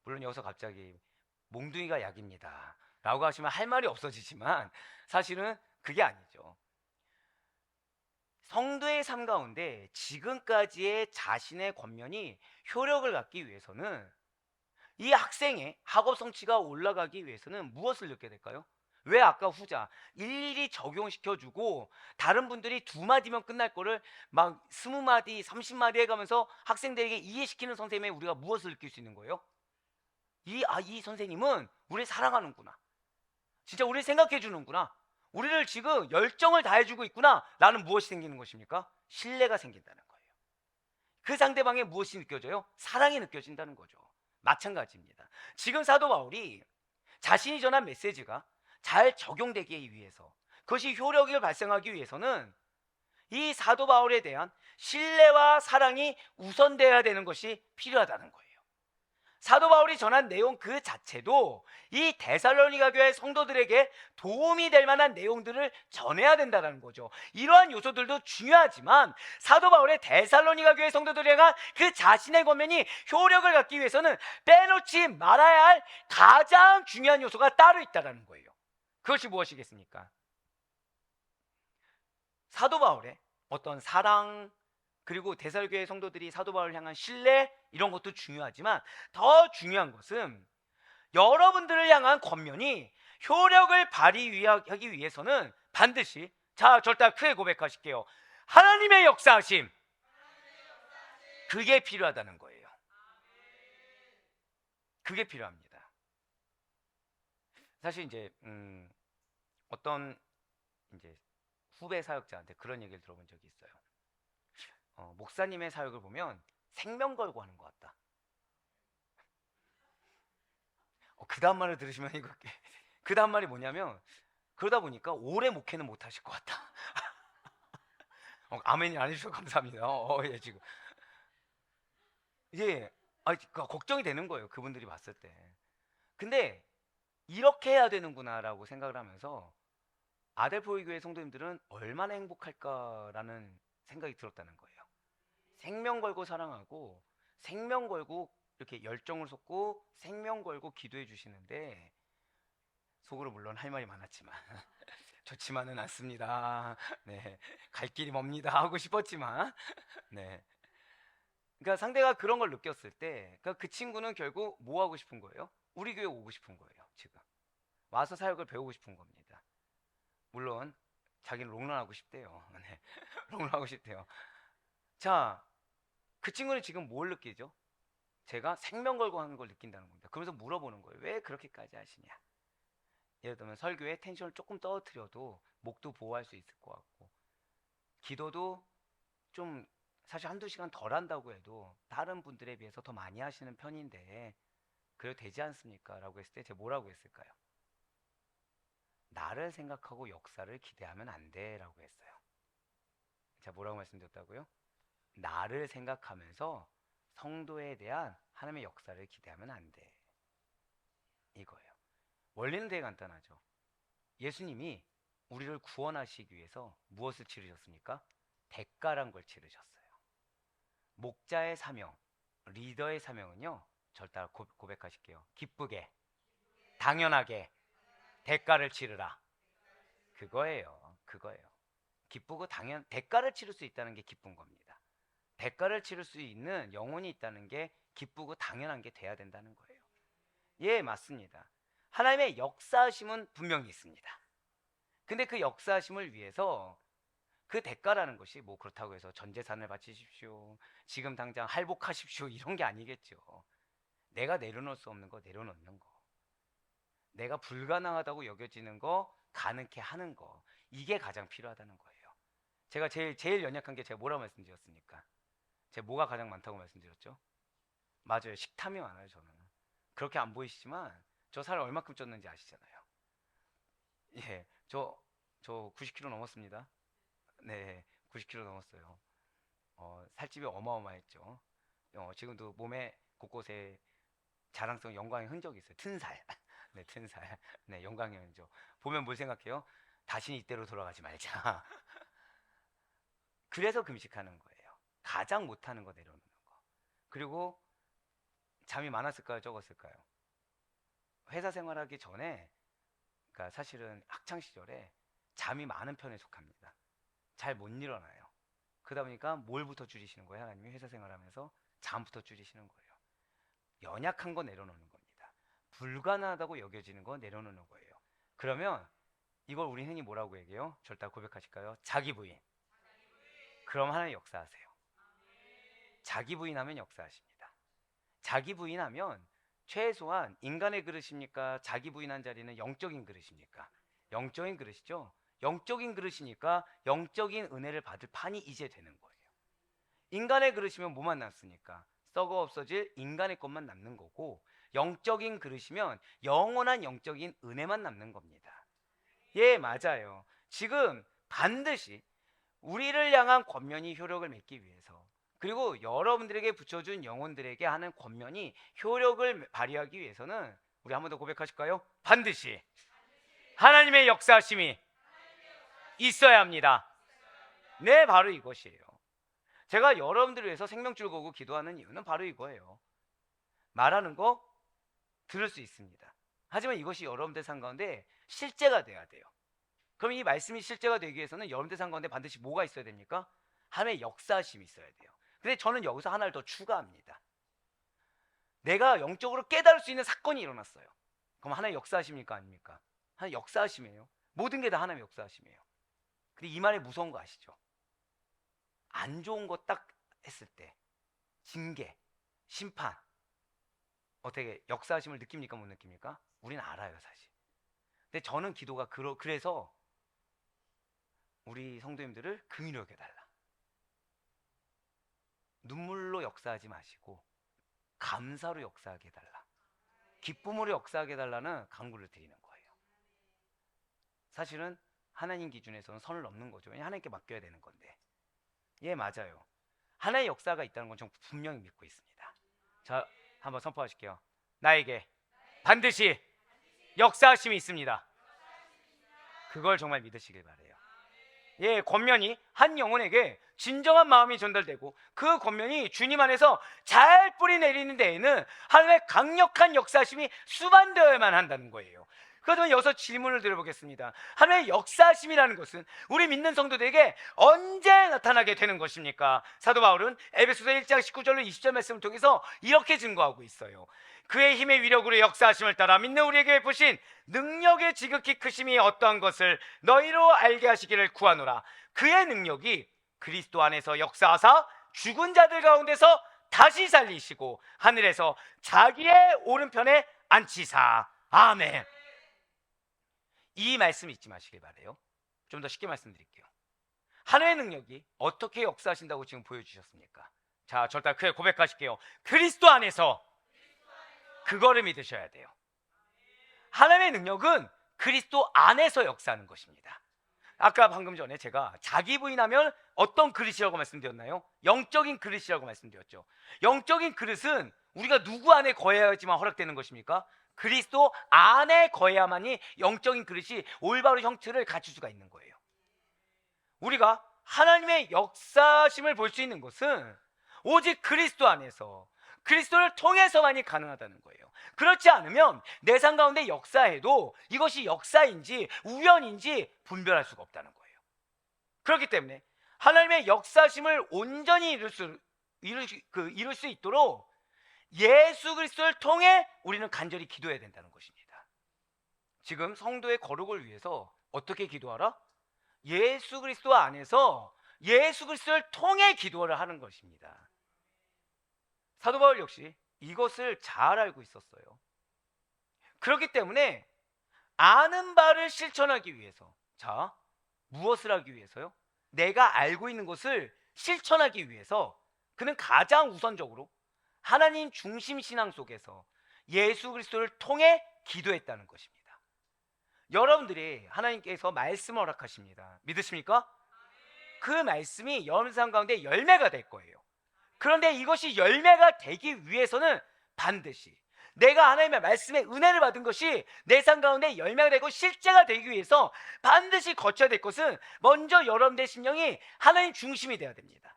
A: 물론 여기서 갑자기 몽둥이가 약입니다 라고 하시면 할 말이 없어지지만 사실은 그게 아니죠. 성도의 삶 가운데 지금까지의 자신의 권면이 효력을 갖기 위해서는, 이 학생의 학업 성취가 올라가기 위해서는 무엇을 넣게 될까요? 왜 아까 후자 일일이 적용시켜주고 다른 분들이 2마디면 끝날 거를 막 20마디, 30마디 해가면서 학생들에게 이해시키는 선생님에 우리가 무엇을 느낄 수 있는 거예요? 이 선생님은 우리를 사랑하는구나, 진짜 우리를 생각해 주는구나, 우리를 지금 열정을 다해주고 있구나 라는 무엇이 생기는 것입니까? 신뢰가 생긴다는 거예요. 그 상대방에 무엇이 느껴져요? 사랑이 느껴진다는 거죠. 마찬가지입니다. 지금 사도 바울이 자신이 전한 메시지가 잘 적용되기 위해서, 그것이 효력을 발생하기 위해서는 이 사도 바울에 대한 신뢰와 사랑이 우선되어야 되는 것이 필요하다는 거예요. 사도 바울이 전한 내용 그 자체도 이 데살로니가 교회 성도들에게 도움이 될 만한 내용들을 전해야 된다는 거죠. 이러한 요소들도 중요하지만 사도 바울의 데살로니가 교회 성도들에 대한 그 자신의 권면이 효력을 갖기 위해서는 빼놓지 말아야 할 가장 중요한 요소가 따로 있다는 거예요. 그것이 무엇이겠습니까? 사도 바울의 어떤 사랑, 그리고 데살로니가 성도들이 사도 바울을 향한 신뢰, 이런 것도 중요하지만 더 중요한 것은 여러분들을 향한 권면이 효력을 발휘하기 위해서는 반드시, 자, 절대 크게 고백하실게요. 하나님의 역사하심, 그게 필요하다는 거예요. 그게 필요합니다. 사실 이제 어떤 이제 후배 사역자한테 그런 얘기를 들어본 적이 있어요. 목사님의 사역을 보면 생명 걸고 하는 것 같다. 그 다음 말을 들으시면 이거 그 다음 말이 뭐냐면 그러다 보니까 오래 목회는 못 하실 것 같다. 아멘이 안 해주셔서 감사합니다. 예, 지금 예, 걱정이 되는 거예요. 그분들이 봤을 때. 근데 이렇게 해야 되는구나라고 생각을 하면서 아델포이 교회 성도님들은 얼마나 행복할까라는 생각이 들었다는 거예요. 생명 걸고 사랑하고 생명 걸고 이렇게 열정을 쏟고 생명 걸고 기도해 주시는데 속으로 물론 할 말이 많았지만 좋지만은 않습니다. 네, 갈 길이 멉니다 하고 싶었지만 네. 그러니까 상대가 그런 걸 느꼈을 때 그러니까 그 친구는 결국 뭐 하고 싶은 거예요? 우리 교회 오고 싶은 거예요. 지금 와서 사역을 배우고 싶은 겁니다. 물론 자기는 롱런하고 싶대요. 네. 롱런하고 싶대요. 자, 그 친구는 지금 뭘 느끼죠? 제가 생명 걸고 하는 걸 느낀다는 겁니다. 그러면서 물어보는 거예요. 왜 그렇게까지 하시냐? 예를 들면 설교에 텐션을 조금 떨어뜨려도 목도 보호할 수 있을 것 같고 기도도 좀 사실 한두 시간 덜 한다고 해도 다른 분들에 비해서 더 많이 하시는 편인데 그래도 되지 않습니까? 라고 했을 때 제가 뭐라고 했을까요? 나를 생각하고 역사를 기대하면 안 돼 라고 했어요. 제가 뭐라고 말씀드렸다고요? 나를 생각하면서 성도에 대한 하나님의 역사를 기대하면 안 돼. 이거예요. 원리는 되게 간단하죠. 예수님이 우리를 구원하시기 위해서 무엇을 치르셨습니까? 대가란 걸 치르셨어요. 목자의 사명, 리더의 사명은요. 절 따라 고백하실게요. 기쁘게, 당연하게 대가를 치르라. 그거예요. 그거예요. 기쁘고 대가를 치를 수 있다는 게 기쁜 겁니다. 대가를 치를 수 있는 영혼이 있다는 게 기쁘고 당연한 게 돼야 된다는 거예요. 예, 맞습니다. 하나님의 역사하심은 분명히 있습니다. 근데 그 역사하심을 위해서 그 대가라는 것이 뭐 그렇다고 해서 전 재산을 바치십시오, 지금 당장 할복하십시오 이런 게 아니겠죠. 내가 내려놓을 수 없는 거 내려놓는 거, 내가 불가능하다고 여겨지는 거 가능케 하는 거, 이게 가장 필요하다는 거예요. 제가 제일 연약한 게 제가 뭐라고 말씀드렸습니까? 제 뭐가 가장 많다고 말씀드렸죠? 맞아요. 식탐이 많아요. 저는 그렇게 안 보이시지만 저 살 얼마큼 쪘는지 아시잖아요. 예, 저 90kg 넘었습니다. 네, 90kg 넘었어요. 살집이 어마어마했죠. 지금도 몸에 곳곳에 자랑스러운 영광의 흔적이 있어요. 튼살. 네, 튼살. 네, 영광의 흔적. 보면 뭘 생각해요? 다시는 이때로 돌아가지 말자. 그래서 금식하는 거예요. 가장 못하는 거 내려놓는 거. 그리고 잠이 많았을까요? 적었을까요? 회사 생활하기 전에, 그러니까 사실은 학창 시절에 잠이 많은 편에 속합니다. 잘 못 일어나요. 그러다 보니까 뭘부터 줄이시는 거예요? 하나님이 회사 생활하면서 잠부터 줄이시는 거예요. 연약한 거 내려놓는 겁니다. 불가능하다고 여겨지는 거 내려놓는 거예요. 그러면 이걸 우리 흔히 뭐라고 얘기해요? 절대 고백하실까요? 자기 부인. 그럼 하나님 역사하세요. 자기 부인하면 역사하십니다. 자기 부인하면 최소한 인간의 그릇입니까? 자기 부인한 자리는 영적인 그릇입니까? 영적인 그릇이죠. 영적인 그릇이니까 영적인 은혜를 받을 판이 이제 되는 거예요. 인간의 그릇이면 뭐만 남습니까? 썩어 없어질 인간의 것만 남는 거고, 영적인 그릇이면 영원한 영적인 은혜만 남는 겁니다. 예, 맞아요. 지금 반드시 우리를 향한 권면이 효력을 맺기 위해서, 그리고 여러분들에게 붙여준 영혼들에게 하는 권면이 효력을 발휘하기 위해서는 우리 한 번 더 고백하실까요? 반드시 하나님의 역사하심이 있어야 합니다. 네, 바로 이것이에요. 제가 여러분들을 위해서 생명줄 거고 기도하는 이유는 바로 이거예요. 말하는 거 들을 수 있습니다. 하지만 이것이 여러분들 삶 가운데 실제가 돼야 돼요. 그럼 이 말씀이 실제가 되기 위해서는 여러분들 삶 가운데 반드시 뭐가 있어야 됩니까? 하나님의 역사하심이 있어야 돼요. 근데 저는 여기서 하나를 더 추가합니다. 내가 영적으로 깨달을 수 있는 사건이 일어났어요. 그럼 하나의 역사하심입니까? 아닙니까? 하나의 역사하심이에요. 모든 게 다 하나의 역사하심이에요. 근데 이 말이 무서운 거 아시죠? 안 좋은 거 딱 했을 때 징계, 심판, 어떻게 역사하심을 느낍니까? 못 느낍니까? 우리는 알아요, 사실. 근데 저는 기도가 그래서 우리 성도님들을 긍휼히 여겨달라. 눈물로 역사하지 마시고 감사로 역사하게 해달라. 기쁨으로 역사하게 해달라는 간구를 드리는 거예요. 사실은 하나님 기준에서는 선을 넘는 거죠. 왜냐하면 하나님께 맡겨야 되는 건데. 예, 맞아요. 하나의 역사가 있다는 건 저는 분명히 믿고 있습니다. 자, 한번 선포하실게요. 나에게 반드시 역사하심이 있습니다. 그걸 정말 믿으시길 바래요. 예, 권면이 한 영혼에게 진정한 마음이 전달되고 그 권면이 주님 안에서 잘 뿌리 내리는 데에는 하나님의 강력한 역사하심이 수반되어야만 한다는 거예요. 그러면 여기서 질문을 드려보겠습니다. 하나님의 역사하심이라는 것은 우리 믿는 성도들에게 언제 나타나게 되는 것입니까? 사도 바울은 에베소서 1장 19절로 20절 말씀을 통해서 이렇게 증거하고 있어요. 그의 힘의 위력으로 역사하심을 따라 믿는 우리에게 베푸신 능력의 지극히 크심이 어떠한 것을 너희로 알게 하시기를 구하노라. 그의 능력이 그리스도 안에서 역사하사 죽은 자들 가운데서 다시 살리시고 하늘에서 자기의 오른편에 앉히사. 아멘. 이 말씀 잊지 마시길 바래요. 좀 더 쉽게 말씀드릴게요. 하나님의 능력이 어떻게 역사하신다고 지금 보여주셨습니까? 자, 절대 크게 고백하실게요. 그리스도 안에서. 그거를 믿으셔야 돼요. 하나님의 능력은 그리스도 안에서 역사하는 것입니다. 아까 방금 전에 제가 자기 부인하면 어떤 그릇이라고 말씀드렸나요? 영적인 그릇이라고 말씀드렸죠. 영적인 그릇은 우리가 누구 안에 거해야지만 허락되는 것입니까? 그리스도 안에 거해야만이 영적인 그릇이 올바른 형태를 갖출 수가 있는 거예요. 우리가 하나님의 역사심을 볼 수 있는 것은 오직 그리스도 안에서, 그리스도를 통해서만이 가능하다는 거예요. 그렇지 않으면 내 삶 가운데 역사해도 이것이 역사인지 우연인지 분별할 수가 없다는 거예요. 그렇기 때문에 하나님의 역사심을 온전히 이룰 수 있도록 예수 그리스도를 통해 우리는 간절히 기도해야 된다는 것입니다. 지금 성도의 거룩을 위해서 어떻게 기도하라? 예수 그리스도 안에서 예수 그리스도를 통해 기도를 하는 것입니다. 사도 바울 역시 이것을 잘 알고 있었어요. 그렇기 때문에 아는 바를 실천하기 위해서, 자, 무엇을 하기 위해서요? 내가 알고 있는 것을 실천하기 위해서 그는 가장 우선적으로 하나님 중심 신앙 속에서 예수 그리스도를 통해 기도했다는 것입니다. 여러분들이 하나님께서 말씀을 허락하십니다. 믿으십니까? 그 말씀이 여러분 삶 가운데 열매가 될 거예요. 그런데 이것이 열매가 되기 위해서는 반드시 내가 하나님의 말씀의 은혜를 받은 것이 내 삶 가운데 열매가 되고 실제가 되기 위해서 반드시 거쳐야 될 것은 먼저 여러분들의 심령이 하나님 중심이 되어야 됩니다.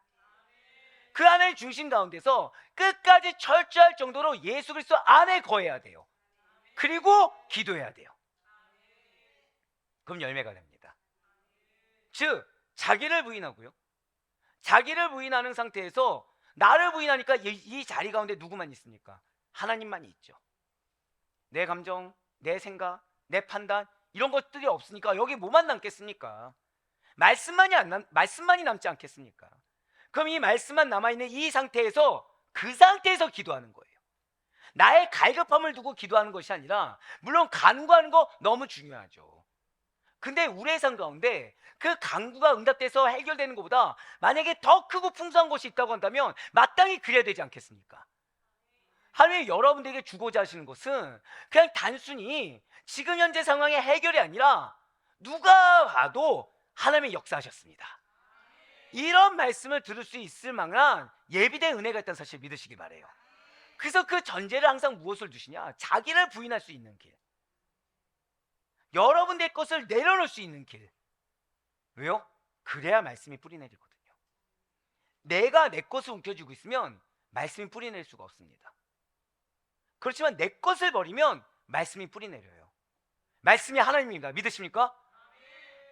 A: 그 하나님 중심 가운데서 끝까지 철저할 정도로 예수 그리스도 안에 거해야 돼요. 그리고 기도해야 돼요. 그럼 열매가 됩니다. 즉 자기를 부인하고요, 자기를 부인하는 상태에서 나를 부인하니까 이 자리 가운데 누구만 있습니까? 하나님만이 있죠. 내 감정, 내 생각, 내 판단 이런 것들이 없으니까 여기 뭐만 남겠습니까? 말씀만이 남지 않겠습니까? 그럼 이 말씀만 남아있는 이 상태에서 그 상태에서 기도하는 거예요. 나의 갈급함을 두고 기도하는 것이 아니라, 물론 간구하는 거 너무 중요하죠. 근데 우리의 삶 가운데 그 간구가 응답돼서 해결되는 것보다 만약에 더 크고 풍성한 것이 있다고 한다면 마땅히 그래야 되지 않겠습니까? 하나님이 여러분들에게 주고자 하시는 것은 그냥 단순히 지금 현재 상황의 해결이 아니라 누가 봐도 하나님이 역사하셨습니다. 이런 말씀을 들을 수 있을 만한 예비된 은혜가 있다는 사실 믿으시기 바래요. 그래서 그 전제를 항상 무엇을 두시냐? 자기를 부인할 수 있는 길, 여러분들의 것을 내려놓을 수 있는 길. 왜요? 그래야 말씀이 뿌리내리거든요. 내가 내 것을 움켜쥐고 있으면 말씀이 뿌리낼 수가 없습니다. 그렇지만 내 것을 버리면 말씀이 뿌리내려요. 말씀이 하나님입니다. 믿으십니까?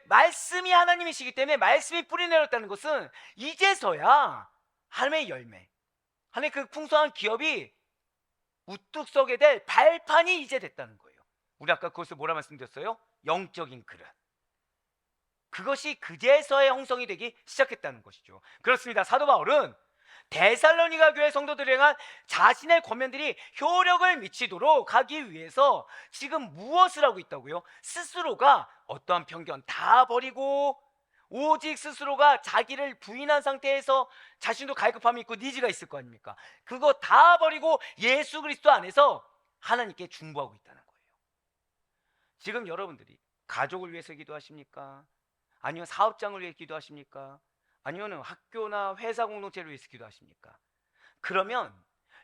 A: 말씀이 하나님이시기 때문에 말씀이 뿌리내렸다는 것은 이제서야 하나님의 열매, 하나님의 그 풍성한 기업이 우뚝 서게 될 발판이 이제 됐다는 거예요. 우리 아까 그것을 뭐라 말씀드렸어요? 영적인 그릇. 그것이 그제서야 형성이 되기 시작했다는 것이죠. 그렇습니다. 사도 바울은 데살로니가 교회 성도들을 향한 자신의 권면들이 효력을 미치도록 하기 위해서 지금 무엇을 하고 있다고요? 스스로가 어떠한 편견 다 버리고 오직 스스로가 자기를 부인한 상태에서 자신도 갈급함이 있고 니즈가 있을 거 아닙니까? 그거 다 버리고 예수 그리스도 안에서 하나님께 중보하고 있다는 거예요. 지금 여러분들이 가족을 위해서 기도하십니까? 아니면 사업장을 위해 기도하십니까? 아니면 학교나 회사 공동체를 위해서 기도하십니까? 그러면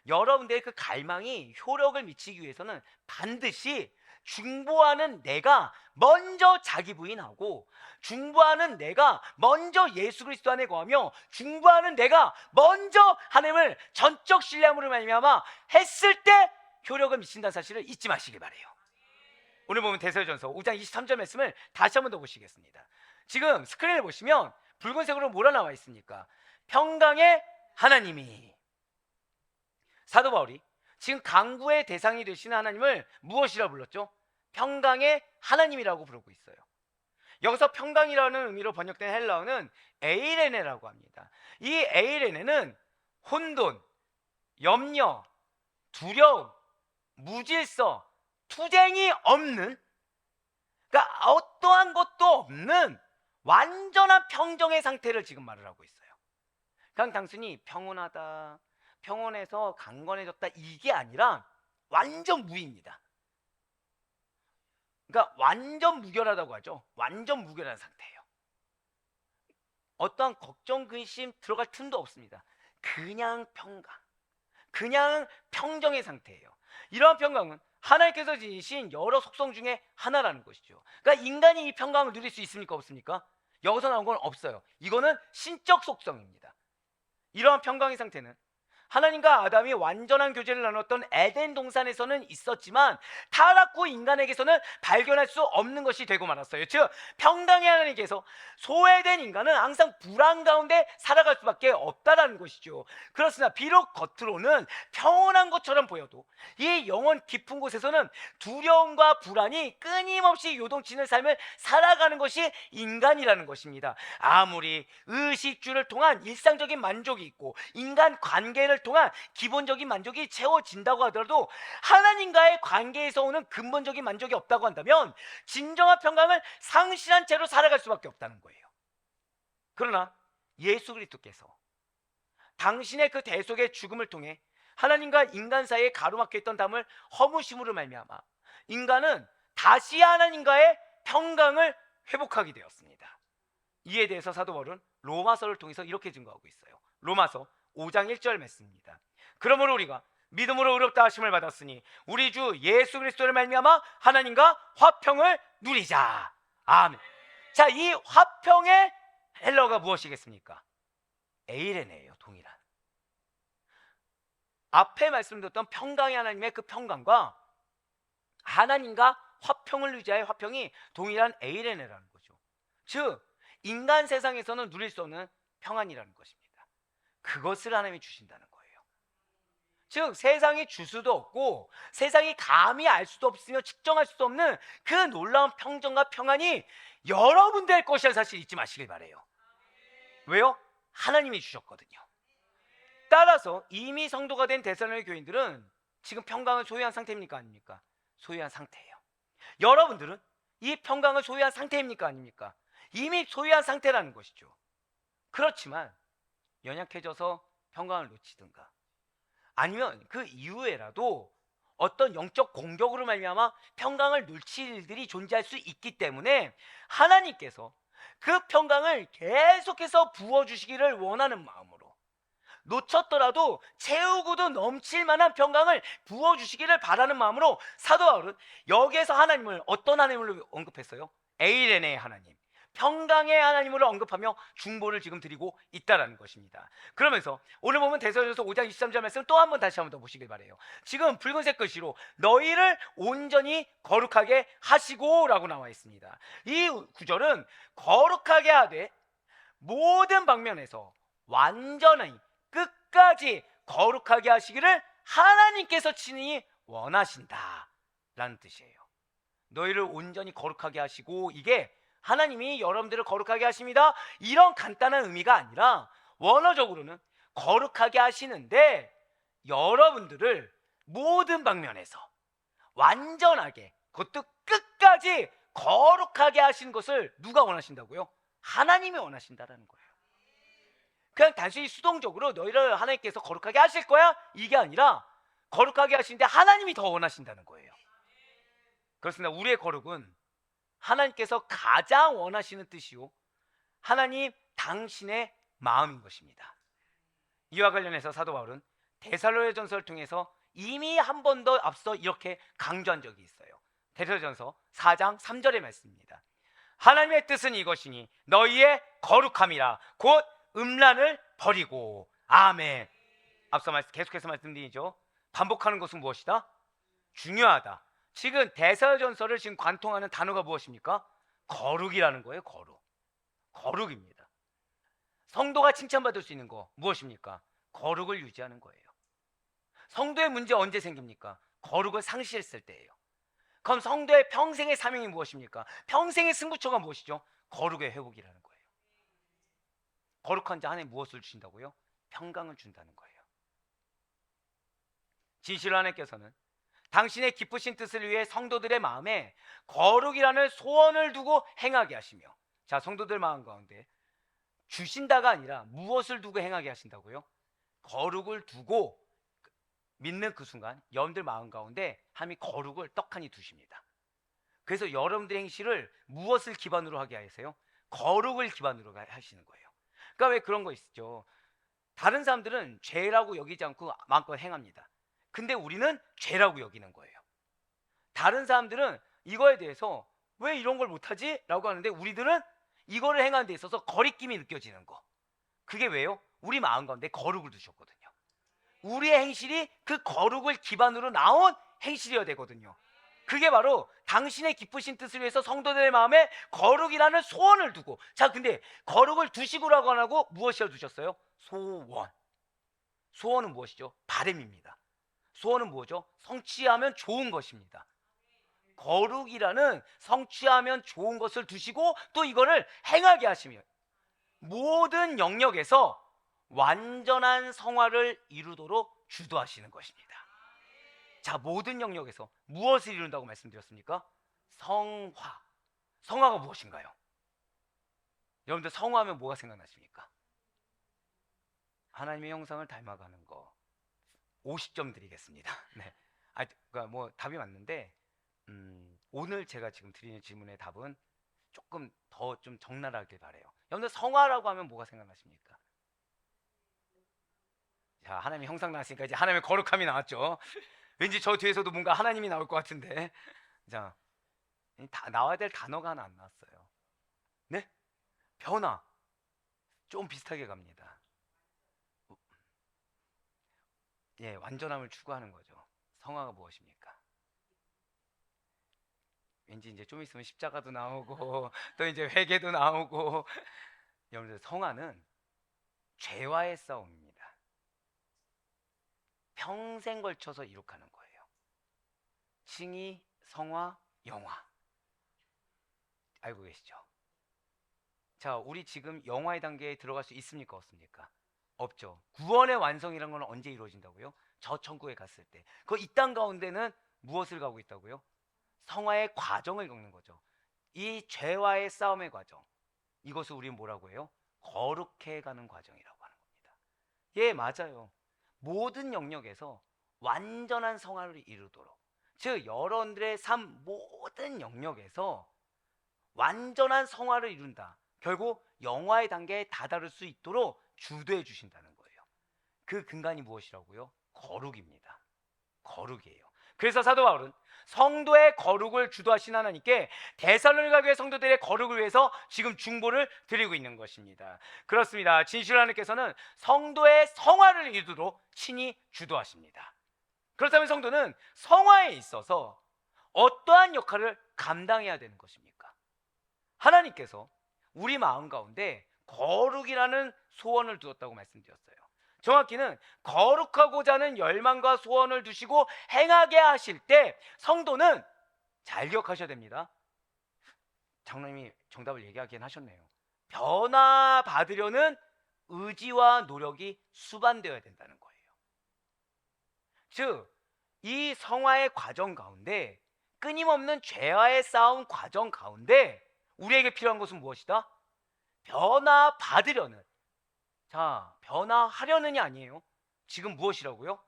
A: 여러분들의 그 갈망이 효력을 미치기 위해서는 반드시 중보하는 내가 먼저 자기 부인하고, 중보하는 내가 먼저 예수 그리스도 안에 거하며, 중보하는 내가 먼저 하나님을 전적 신뢰함으로 말미암아 했을 때 효력을 미친다는 사실을 잊지 마시길 바래요. 오늘 보면 데살로니가전서 5장 23절 말씀을 다시 한 번 더 보시겠습니다. 지금 스크린을 보시면 붉은색으로 뭐라 나와 있습니까? 평강의 하나님이. 사도 바울이 지금 강구의 대상이 되시는 하나님을 무엇이라 불렀죠? 평강의 하나님이라고 부르고 있어요. 여기서 평강이라는 의미로 번역된 헬라어는 에이레네라고 합니다. 이 에이레네는 혼돈, 염려, 두려움, 무질서, 투쟁이 없는, 그러니까 어떠한 것도 없는 완전한 평정의 상태를 지금 말을 하고 있어요. 그냥 단순히 평온하다, 평온해서 강건해졌다, 이게 아니라 완전 무입니다. 그러니까 완전 무결하다고 하죠. 완전 무결한 상태예요. 어떠한 걱정, 근심 들어갈 틈도 없습니다. 그냥 평강, 그냥 평정의 상태예요. 이러한 평강은 하나님께서 지으신 여러 속성 중에 하나라는 것이죠. 그러니까 인간이 이 평강을 누릴 수 있습니까? 없습니까? 여기서 나온 건 없어요. 이거는 신적 속성입니다. 이러한 평강의 상태는 하나님과 아담이 완전한 교제를 나눴던 에덴 동산에서는 있었지만 타락 후 인간에게서는 발견할 수 없는 것이 되고 말았어요. 즉 평강의 하나님께서 소외된 인간은 항상 불안 가운데 살아갈 수밖에 없다라는 것이죠. 그렇으나 비록 겉으로는 평온한 것처럼 보여도 이 영혼 깊은 곳에서는 두려움과 불안이 끊임없이 요동치는 삶을 살아가는 것이 인간이라는 것입니다. 아무리 의식주를 통한 일상적인 만족이 있고 인간 관계를 통한 기본적인 만족이 채워진다고 하더라도 하나님과의 관계에서 오는 근본적인 만족이 없다고 한다면 진정한 평강을 상실한 채로 살아갈 수밖에 없다는 거예요. 그러나 예수 그리스도께서 당신의 그 대속의 죽음을 통해 하나님과 인간 사이에 가로막혀 있던 담을 허무심으로 말미암아 인간은 다시 하나님과의 평강을 회복하게 되었습니다. 이에 대해서 사도 바울은 로마서를 통해서 이렇게 증거하고 있어요. 로마서 5장 1절 말씀입니다. 그러므로 우리가 믿음으로 의롭다 하심을 받았으니 우리 주 예수 그리스도를 말미암아 하나님과 화평을 누리자. 아멘. 자, 이 화평의 헬러가 무엇이겠습니까? 에이레네예요. 동일한. 앞에 말씀드렸던 평강의 하나님의 그 평강과 하나님과 화평을 유지하여 화평이 동일한 에이레네라는 거죠. 즉 인간 세상에서는 누릴 수 없는 평안이라는 것입니다. 그것을 하나님이 주신다는 거예요. 즉 세상이 줄 수도 없고 세상이 감히 알 수도 없으며 측정할 수도 없는 그 놀라운 평정과 평안이 여러분들의 것이라는 사실 잊지 마시길 바래요. 왜요? 하나님이 주셨거든요. 따라서 이미 성도가 된 데살로니가 교인들은 지금 평강을 소유한 상태입니까? 아닙니까? 소유한 상태예요. 여러분들은 이 평강을 소유한 상태입니까? 아닙니까? 이미 소유한 상태라는 것이죠. 그렇지만 연약해져서 평강을 놓치든가 아니면 그 이후에라도 어떤 영적 공격으로 말미암아 평강을 놓칠 일들이 존재할 수 있기 때문에 하나님께서 그 평강을 계속해서 부어주시기를 원하는 마음으로 놓쳤더라도 채우고도 넘칠 만한 평강을 부어주시기를 바라는 마음으로 사도 바울은 여기에서 하나님을 어떤 하나님으로 언급했어요? 에이레네의 하나님, 평강의 하나님으로 언급하며 중보를 지금 드리고 있다는 것입니다. 그러면서 오늘 보면 데살로니가서 5장 23절 말씀 또 한번 다시 한번 더 보시길 바래요. 지금 붉은색 글씨로 너희를 온전히 거룩하게 하시고 라고 나와 있습니다. 이 구절은 거룩하게 하되 모든 방면에서 완전히 끝까지 거룩하게 하시기를 하나님께서 친히 원하신다 라는 뜻이에요. 너희를 온전히 거룩하게 하시고, 이게 하나님이 여러분들을 거룩하게 하십니다 이런 간단한 의미가 아니라 원어적으로는 거룩하게 하시는데 여러분들을 모든 방면에서 완전하게, 그것도 끝까지 거룩하게 하신 것을 누가 원하신다고요? 하나님이 원하신다라는 거예요. 그냥 단순히 수동적으로 너희를 하나님께서 거룩하게 하실 거야? 이게 아니라 거룩하게 하시는데 하나님이 더 원하신다는 거예요. 그렇습니다. 우리의 거룩은 하나님께서 가장 원하시는 뜻이요, 하나님 당신의 마음인 것입니다. 이와 관련해서 사도 바울은 데살로니가전서를 통해서 이미 한 번 더 앞서 이렇게 강조한 적이 있어요. 데살로니가전서 4장 3절의 말씀입니다. 하나님의 뜻은 이것이니 너희의 거룩함이라 곧 음란을 버리고. 아멘. 앞서 계속해서 말씀드리죠. 반복하는 것은 무엇이다? 중요하다. 지금 데살로니가전서를 지금 관통하는 단어가 무엇입니까? 거룩이라는 거예요. 거룩입니다. 성도가 칭찬받을 수 있는 거 무엇입니까? 거룩을 유지하는 거예요. 성도의 문제 언제 생깁니까? 거룩을 상실했을 때예요. 그럼 성도의 평생의 사명이 무엇입니까? 평생의 승부처가 무엇이죠? 거룩의 회복이라는 거예요. 거룩한 자 안에 무엇을 주신다고요? 평강을 준다는 거예요. 진실로 하나님께서는 당신의 기쁘신 뜻을 위해 성도들의 마음에 거룩이라는 소원을 두고 행하게 하시며, 자, 성도들 마음 가운데 주신다가 아니라 무엇을 두고 행하게 하신다고요? 거룩을 두고 믿는 그 순간 여러분들 마음 가운데 하나님이 거룩을 떡하니 두십니다. 그래서 여러분들의 행실을 무엇을 기반으로 하게 하세요? 거룩을 기반으로 하시는 거예요. 그러니까 왜 그런 거 있죠? 다른 사람들은 죄라고 여기지 않고 마음껏 행합니다. 근데 우리는 죄라고 여기는 거예요. 다른 사람들은 이거에 대해서 왜 이런 걸 못하지? 라고 하는데 우리들은 이거를 행하는 데 있어서 거리낌이 느껴지는 거. 그게 왜요? 우리 마음 가운데 거룩을 두셨거든요. 우리의 행실이 그 거룩을 기반으로 나온 행실이어야 되거든요. 그게 바로 당신의 기쁘신 뜻을 위해서 성도들의 마음에 거룩이라는 소원을 두고. 자, 근데 거룩을 두시고라고 안 하고 무엇이라 두셨어요? 소원. 소원은 무엇이죠? 바람입니다. 소원은 뭐죠? 성취하면 좋은 것입니다. 거룩이라는 성취하면 좋은 것을 두시고 또 이거를 행하게 하시며 모든 영역에서 완전한 성화를 이루도록 주도하시는 것입니다. 자, 모든 영역에서 무엇을 이룬다고 말씀드렸습니까? 성화. 성화가 무엇인가요? 여러분들 성화하면 뭐가 생각나십니까? 하나님의 형상을 닮아가는 거. 50점 드리겠습니다. 네. 그러니까 뭐 답이 맞는데 오늘 제가 지금 드리는 질문의 답은 조금 더 좀 적나라하길 바래요. 여러분들 성화라고 하면 뭐가 생각나십니까? 자, 하나님의 형상 나왔으니까 이제 하나님의 거룩함이 나왔죠. 왠지 저 뒤에서도 뭔가 하나님이 나올 것 같은데. 자, 다 나와야 될 단어가 하나 안 나왔어요. 네? 변화. 좀 비슷하게 갑니다. 예, 완전함을 추구하는 거죠. 성화가 무엇입니까? 왠지 이제 좀 있으면 십자가도 나오고 또 이제 회개도 나오고. 여러분들 성화는 죄와의 싸움입니다. 평생 걸쳐서 이룩하는 거예요. 칭의, 성화, 영화. 알고 계시죠? 자, 우리 지금 영화의 단계에 들어갈 수 있습니까? 없습니까? 없죠. 구원의 완성이라는 건 언제 이루어진다고요? 저 천국에 갔을 때. 그 이 땅 가운데는 무엇을 가고 있다고요? 성화의 과정을 겪는 거죠. 이 죄와의 싸움의 과정. 이것을 우리는 뭐라고 해요? 거룩해 가는 과정이라고 하는 겁니다. 예, 맞아요. 모든 영역에서 완전한 성화를 이루도록, 즉 여러분들의 삶 모든 영역에서 완전한 성화를 이룬다. 결국 영화의 단계에 다다를 수 있도록 주도해 주신다는 거예요. 그 근간이 무엇이라고요? 거룩입니다. 거룩이에요. 그래서 사도 바울은 성도의 거룩을 주도하신 하나님께 데살로니가 교회 성도들의 거룩을 위해서 지금 중보를 드리고 있는 것입니다. 그렇습니다. 진실 하나님께서는 성도의 성화를 이루도록 친히 주도하십니다. 그렇다면 성도는 성화에 있어서 어떠한 역할을 감당해야 되는 것입니까? 하나님께서 우리 마음 가운데 거룩이라는 소원을 두었다고 말씀드렸어요. 정확히는 거룩하고자 하는 열망과 소원을 두시고 행하게 하실 때 성도는 잘 기억하셔야 됩니다. 장로님이 정답을 얘기하긴 하셨네요. 변화받으려는 의지와 노력이 수반되어야 된다는 거예요. 즉, 이 성화의 과정 가운데, 끊임없는 죄와의 싸움 과정 가운데 우리에게 필요한 것은 무엇이다? 변화받으려는, 자, 변화하려는이 아니에요. 지금 무엇이라고요?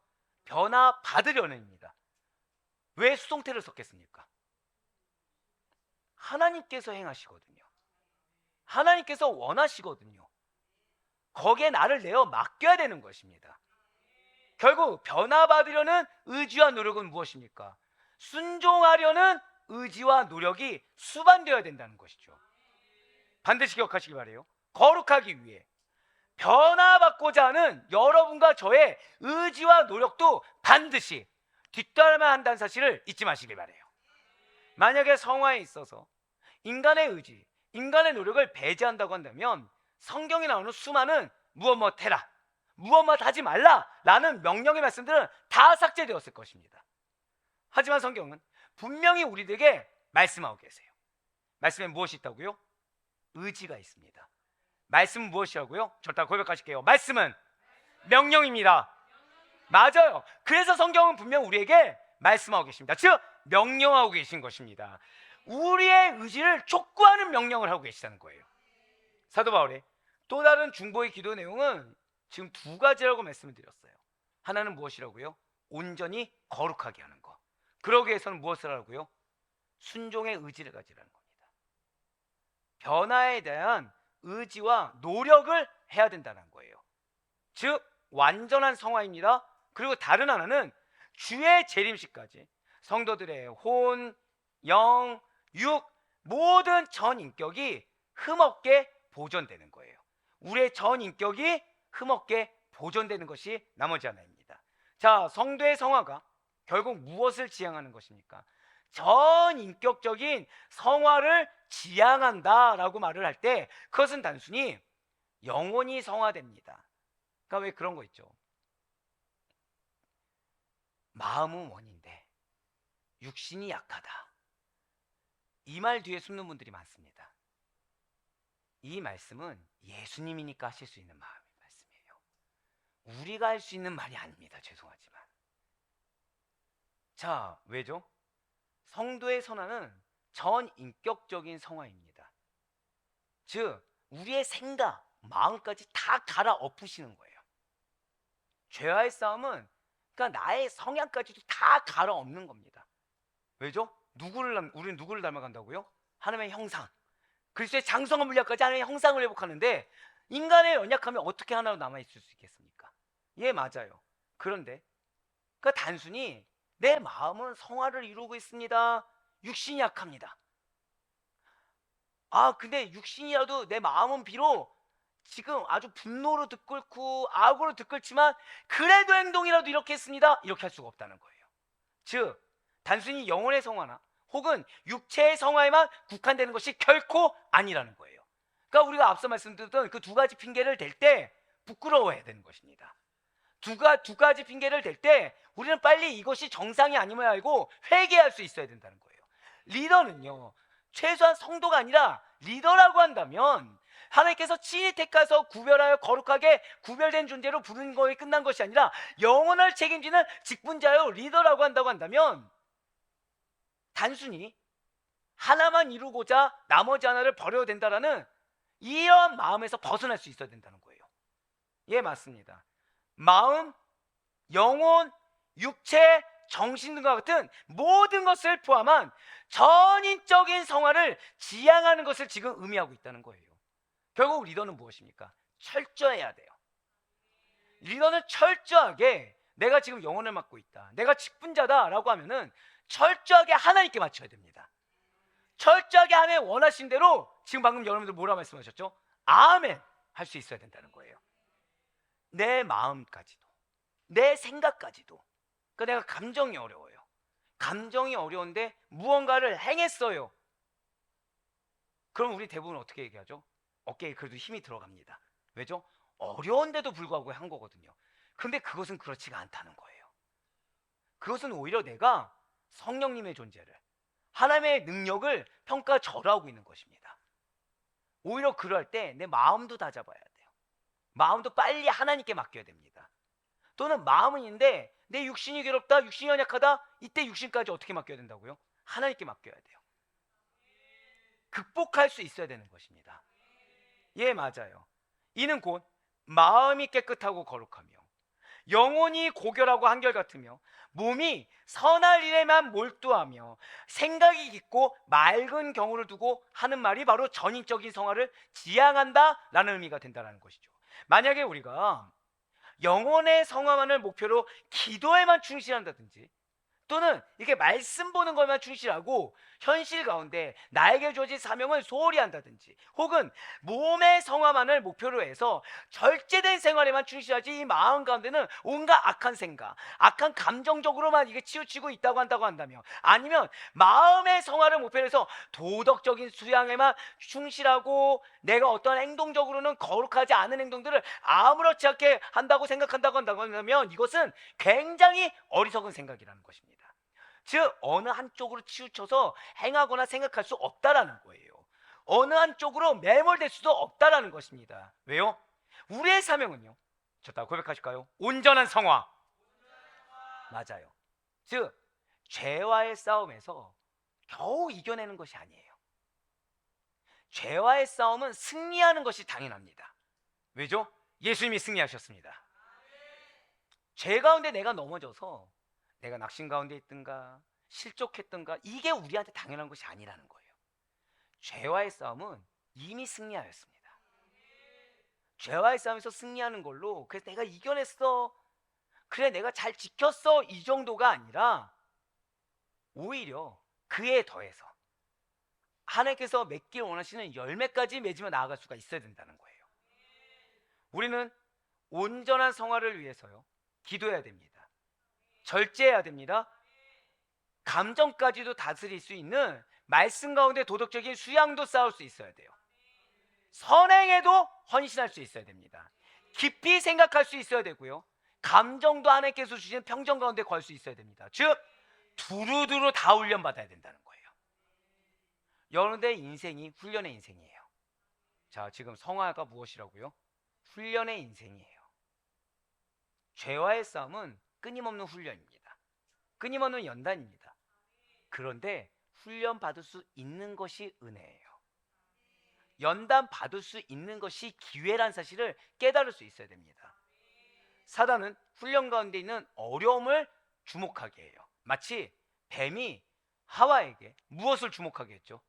A: 변화받으려는입니다. 왜 수동태를 썼겠습니까? 하나님께서 행하시거든요. 하나님께서 원하시거든요. 거기에 나를 내어 맡겨야 되는 것입니다. 결국 변화받으려는 의지와 노력은 무엇입니까? 순종하려는 의지와 노력이 수반되어야 된다는 것이죠. 반드시 기억하시기 바라요. 거룩하기 위해 변화받고자 하는 여러분과 저의 의지와 노력도 반드시 뒤따라야 한다는 사실을 잊지 마시기 바라요. 만약에 성화에 있어서 인간의 의지, 인간의 노력을 배제한다고 한다면 성경에 나오는 수많은 무엇 해라, 무엇 하지 말라 라는 명령의 말씀들은 다 삭제되었을 것입니다. 하지만 성경은 분명히 우리들에게 말씀하고 계세요. 말씀에 무엇이 있다고요? 의지가 있습니다. 말씀은 무엇이라고요? 저를 고백하실게요. 말씀은 명령입니다. 맞아요. 그래서 성경은 분명 우리에게 말씀하고 계십니다. 즉 명령하고 계신 것입니다. 우리의 의지를 촉구하는 명령을 하고 계시다는 거예요. 사도 바울의 또 다른 중보의 기도 내용은 지금 두 가지라고 말씀을 드렸어요. 하나는 무엇이라고요? 온전히 거룩하게 하는 것. 그러기 위해서는 무엇을 하라고요? 순종의 의지를 가지라는 겁니다. 변화에 대한 의지와 노력을 해야 된다는 거예요. 즉 완전한 성화입니다. 그리고 다른 하나는 주의 재림시까지 성도들의 혼, 영, 육 모든 전 인격이 흠없게 보존되는 거예요. 우리의 전 인격이 흠없게 보존되는 것이 나머지 하나입니다. 자, 성도의 성화가 결국 무엇을 지향하는 것입니까? 전 인격적인 성화를 지향한다라고 말을 할 때 그것은 단순히 영혼이 성화됩니다. 그러니까 왜 그런 거 있죠? 마음은 원인데 육신이 약하다. 이 말 뒤에 숨는 분들이 많습니다. 이 말씀은 예수님이니까 하실 수 있는 말씀이에요. 우리가 할 수 있는 말이 아닙니다. 죄송하지만. 자, 왜죠? 성도의 선화는 전인격적인 성화입니다. 즉 우리의 생각, 마음까지 다 갈아엎으시는 거예요. 죄와의 싸움은 그러니까 나의 성향까지도 다 갈아엎는 겁니다. 왜죠? 우리는 누구를 닮아간다고요? 하나님의 형상, 그리스도의 장성한 물약까지 하나님의 형상을 회복하는데 인간의 연약함이 어떻게 하나로 남아있을 수 있겠습니까? 예, 맞아요. 그런데 그러니까 단순히 내 마음은 성화를 이루고 있습니다. 육신이 약합니다. 아, 근데 육신이라도 내 마음은 비록 지금 아주 분노로 들끓고 악으로 들끓지만 그래도 행동이라도 이렇게 했습니다. 이렇게 할 수가 없다는 거예요. 즉 단순히 영혼의 성화나 혹은 육체의 성화에만 국한되는 것이 결코 아니라는 거예요. 그러니까 우리가 앞서 말씀드렸던 그 두 가지 핑계를 댈 때 부끄러워해야 되는 것입니다. 두 가지 핑계를 댈 때 우리는 빨리 이것이 정상이 아님을 알고 회개할 수 있어야 된다는 거예요. 리더는요, 최소한 성도가 아니라 리더라고 한다면 하나님께서 친히 택하서 구별하여 거룩하게 구별된 존재로 부른 거에 끝난 것이 아니라 영혼을 책임지는 직분자요 리더라고 한다고 한다면 단순히 하나만 이루고자 나머지 하나를 버려야 된다라는 이런 마음에서 벗어날 수 있어야 된다는 거예요. 예, 맞습니다. 마음, 영혼, 육체, 정신 등과 같은 모든 것을 포함한 전인적인 성화를 지향하는 것을 지금 의미하고 있다는 거예요. 결국 리더는 무엇입니까? 철저해야 돼요. 리더는 철저하게 내가 지금 영혼을 맡고 있다, 내가 직분자다라고 하면은 철저하게 하나님께 맞춰야 됩니다. 철저하게 하나님 원하신 대로 지금 방금 여러분들 뭐라 말씀하셨죠? 아멘 할 수 있어야 된다는 거예요. 내 마음까지도, 내 생각까지도. 그러니까 내가 감정이 어려워요. 감정이 어려운데 무언가를 행했어요. 그럼 우리 대부분 어떻게 얘기하죠? 어깨에 그래도 힘이 들어갑니다. 왜죠? 어려운데도 불구하고 한 거거든요. 근데 그것은 그렇지가 않다는 거예요. 그것은 오히려 내가 성령님의 존재를, 하나님의 능력을 평가절하하고 있는 것입니다. 오히려 그럴 때 내 마음도 다잡아야 돼요. 마음도 빨리 하나님께 맡겨야 됩니다. 또는 마음은 있는데 내 육신이 괴롭다, 육신이 연약하다, 이때 육신까지 어떻게 맡겨야 된다고요? 하나님께 맡겨야 돼요. 극복할 수 있어야 되는 것입니다. 예, 맞아요. 이는 곧 마음이 깨끗하고 거룩하며 영혼이 고결하고 한결같으며 몸이 선할 일에만 몰두하며 생각이 깊고 맑은 경우를 두고 하는 말이 바로 전인적인 성화를 지향한다라는 의미가 된다는 것이죠. 만약에 우리가 영혼의 성화만을 목표로 기도에만 충실한다든지 또는 이렇게 말씀 보는 것만 충실하고 현실 가운데 나에게 주어진 사명을 소홀히 한다든지 혹은 몸의 성화만을 목표로 해서 절제된 생활에만 충실하지 이 마음 가운데는 온갖 악한 생각, 악한 감정적으로만 이게 치우치고 있다고 한다면 아니면 마음의 성화를 목표로 해서 도덕적인 수양에만 충실하고 내가 어떤 행동적으로는 거룩하지 않은 행동들을 아무렇지 않게 한다고 생각한다고 한다면 이것은 굉장히 어리석은 생각이라는 것입니다. 즉 어느 한쪽으로 치우쳐서 행하거나 생각할 수 없다라는 거예요. 어느 한쪽으로 매몰될 수도 없다라는 것입니다. 왜요? 우리의 사명은요, 좋다 고백하실까요? 온전한 성화. 맞아요. 즉 죄와의 싸움에서 겨우 이겨내는 것이 아니에요. 죄와의 싸움은 승리하는 것이 당연합니다. 왜죠? 예수님이 승리하셨습니다. 죄 가운데 내가 넘어져서 내가 낙심 가운데 있든가 실족했든가 이게 우리한테 당연한 것이 아니라는 거예요. 죄와의 싸움은 이미 승리하였습니다. 죄와의 싸움에서 승리하는 걸로 그래서 내가 이겨냈어, 그래 내가 잘 지켰어, 이 정도가 아니라 오히려 그에 더해서 하나님께서 맺길 원하시는 열매까지 맺으며 나아갈 수가 있어야 된다는 거예요. 우리는 온전한 성화를 위해서요 기도해야 됩니다. 절제해야 됩니다. 감정까지도 다스릴 수 있는 말씀 가운데 도덕적인 수양도 쌓을 수 있어야 돼요. 선행에도 헌신할 수 있어야 됩니다. 깊이 생각할 수 있어야 되고요. 감정도 하나님께서 주시는 평정 가운데 걸 수 있어야 됩니다. 즉 두루두루 다 훈련받아야 된다는 거예요. 여러분의 인생이 훈련의 인생이에요. 자, 지금 성화가 무엇이라고요? 훈련의 인생이에요. 죄와의 싸움은 끊임없는 훈련입니다. 끊임없는 연단입니다. 그런데 훈련 받을 수 있는 것이 은혜예요. 연단 받을 수 있는 것이 기회란 사실을 깨달을 수 있어야 됩니다. 사단은 훈련 가운데 있는 어려움을 주목하게 해요. 마치 뱀이 하와에게 무엇을 주목하게 했죠?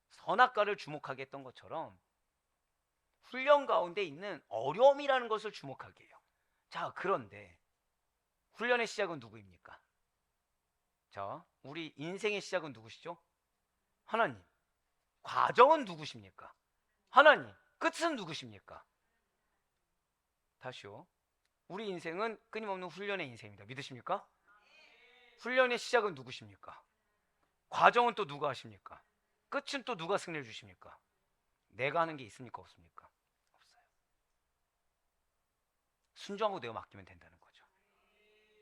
A: 선악과를 주목하게 했던 것처럼 훈련 가운데 있는 어려움이라는 것을 주목하게 해요. 자, 그런데 훈련의 시작은 누구입니까? 자, 우리 인생의 시작은 누구시죠? 하나님. 과정은 누구십니까? 하나님. 끝은 누구십니까? 다시요. 우리 인생은 끊임없는 훈련의 인생입니다. 믿으십니까? 훈련의 시작은 누구십니까? 과정은 또 누가 하십니까? 끝은 또 누가 승리를 주십니까? 내가 하는 게 있습니까? 없습니까? 없어요. 순종하고 내가 맡기면 된다는 거죠.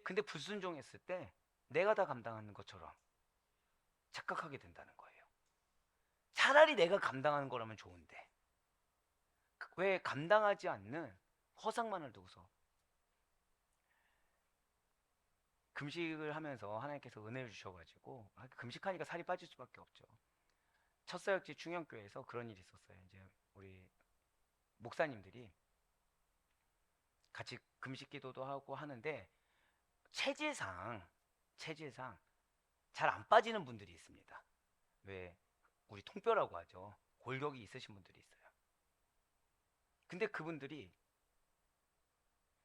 A: 근데 불순종했을 때 내가 다 감당하는 것처럼 착각하게 된다는 거예요. 차라리 내가 감당하는 거라면 좋은데 왜 감당하지 않는 허상만을 두고서 금식을 하면서 하나님께서 은혜를 주셔가지고 금식하니까 살이 빠질 수밖에 없죠. 첫사역지 중형교회에서 그런 일이 있었어요. 이제 우리 목사님들이 같이 금식 기도도 하고 하는데 체질상 잘 안 빠지는 분들이 있습니다. 왜 우리 통뼈라고 하죠. 골격이 있으신 분들이 있어요. 근데 그분들이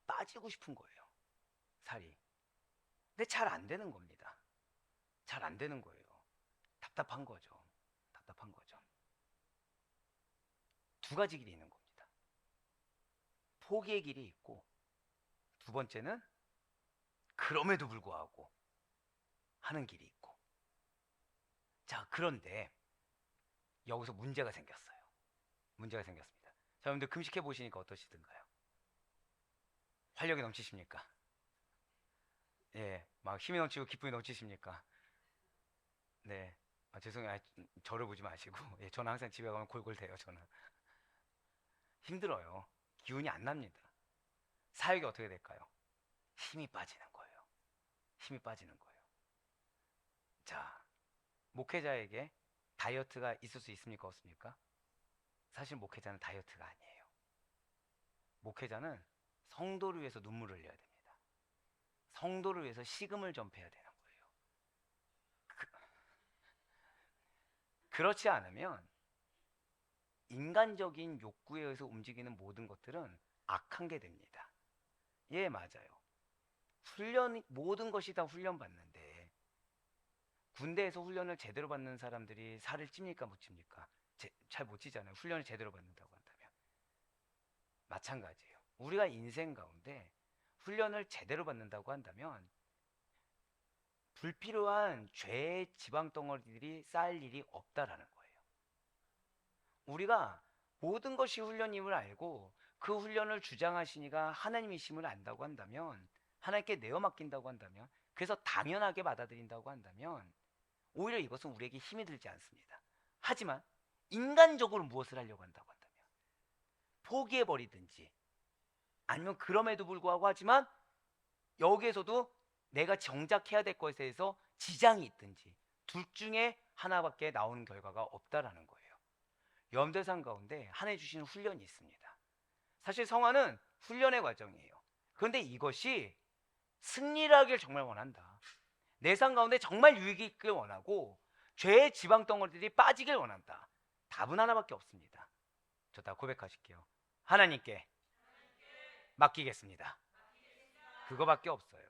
A: 빠지고 싶은 거예요. 살이. 근데 잘 안 되는 겁니다. 잘 안 되는 거예요. 답답한 거죠. 답답한 거죠. 두 가지 길이 있는 겁니다. 포기의 길이 있고 두 번째는 그럼에도 불구하고 하는 길이 있고. 자, 그런데 여기서 문제가 생겼어요. 문제가 생겼습니다. 자, 여러분들 금식해 보시니까 어떠시던가요? 활력이 넘치십니까? 예, 막 힘이 넘치고 기쁨이 넘치십니까? 네. 죄송해요. 저를 보지 마시고. 예, 저는 항상 집에 가면 골골대요. 저는 힘들어요. 기운이 안 납니다. 사역이 어떻게 될까요? 힘이 빠지는 거예요. 힘이 빠지는 거예요. 자, 목회자에게 다이어트가 있을 수 있습니까? 없습니까? 사실 목회자는 다이어트가 아니에요. 목회자는 성도를 위해서 눈물을 흘려야 됩니다. 성도를 위해서 식음을 전폐해야 되는 거예요. 그렇지 않으면 인간적인 욕구에 의해서 움직이는 모든 것들은 악한 게 됩니다. 예, 맞아요. 모든 것이 다 훈련 받는데 군대에서 훈련을 제대로 받는 사람들이 살을 찝니까 못 찝니까? 잘 못 찌잖아요. 훈련을 제대로 받는다고 한다면. 마찬가지예요. 우리가 인생 가운데 훈련을 제대로 받는다고 한다면 불필요한 죄의 지방 덩어리들이 쌓일 일이 없다라는 거예요. 우리가 모든 것이 훈련임을 알고 그 훈련을 주장하시니가 하나님이심을 안다고 한다면, 하나님께 내어 맡긴다고 한다면, 그래서 당연하게 받아들인다고 한다면 오히려 이것은 우리에게 힘이 들지 않습니다. 하지만 인간적으로 무엇을 하려고 한다고 한다면 포기해버리든지, 아니면 그럼에도 불구하고 하지만 여기에서도 내가 정작 해야 될 것에 대해서 지장이 있든지, 둘 중에 하나밖에 나오는 결과가 없다라는 거예요. 염대산 가운데 하나님 주시는 훈련이 있습니다. 사실 성화는 훈련의 과정이에요. 그런데 이것이 승리를 하길 정말 원한다, 내 삶 가운데 정말 유익이 있길 원하고 죄의 지방 덩어리들이 빠지길 원한다, 답은 하나밖에 없습니다. 저 다 고백하실게요. 하나님께 맡기겠습니다. 그거밖에 없어요.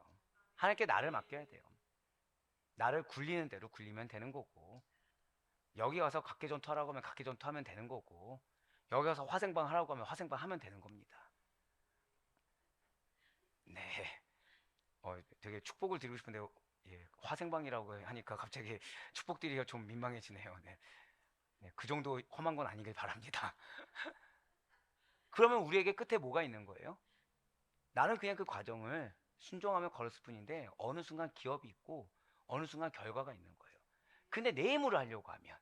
A: 하나님께 나를 맡겨야 돼요. 나를 굴리는 대로 굴리면 되는 거고, 여기 가서 각계전투 하라고 하면 각계전투 하면 되는 거고, 여기 가서 화생방 하라고 하면 화생방 하면 되는 겁니다. 네, 되게 축복을 드리고 싶은데 화생방이라고 하니까 갑자기 축복드리기가 좀 민망해지네요. 네. 그 정도 험한 건 아니길 바랍니다. 그러면 우리에게 끝에 뭐가 있는 거예요? 나는 그냥 그 과정을 순종하며 걸었을 뿐인데 어느 순간 기업이 있고 어느 순간 결과가 있는 거예요. 근데 내 힘으로 하려고 하면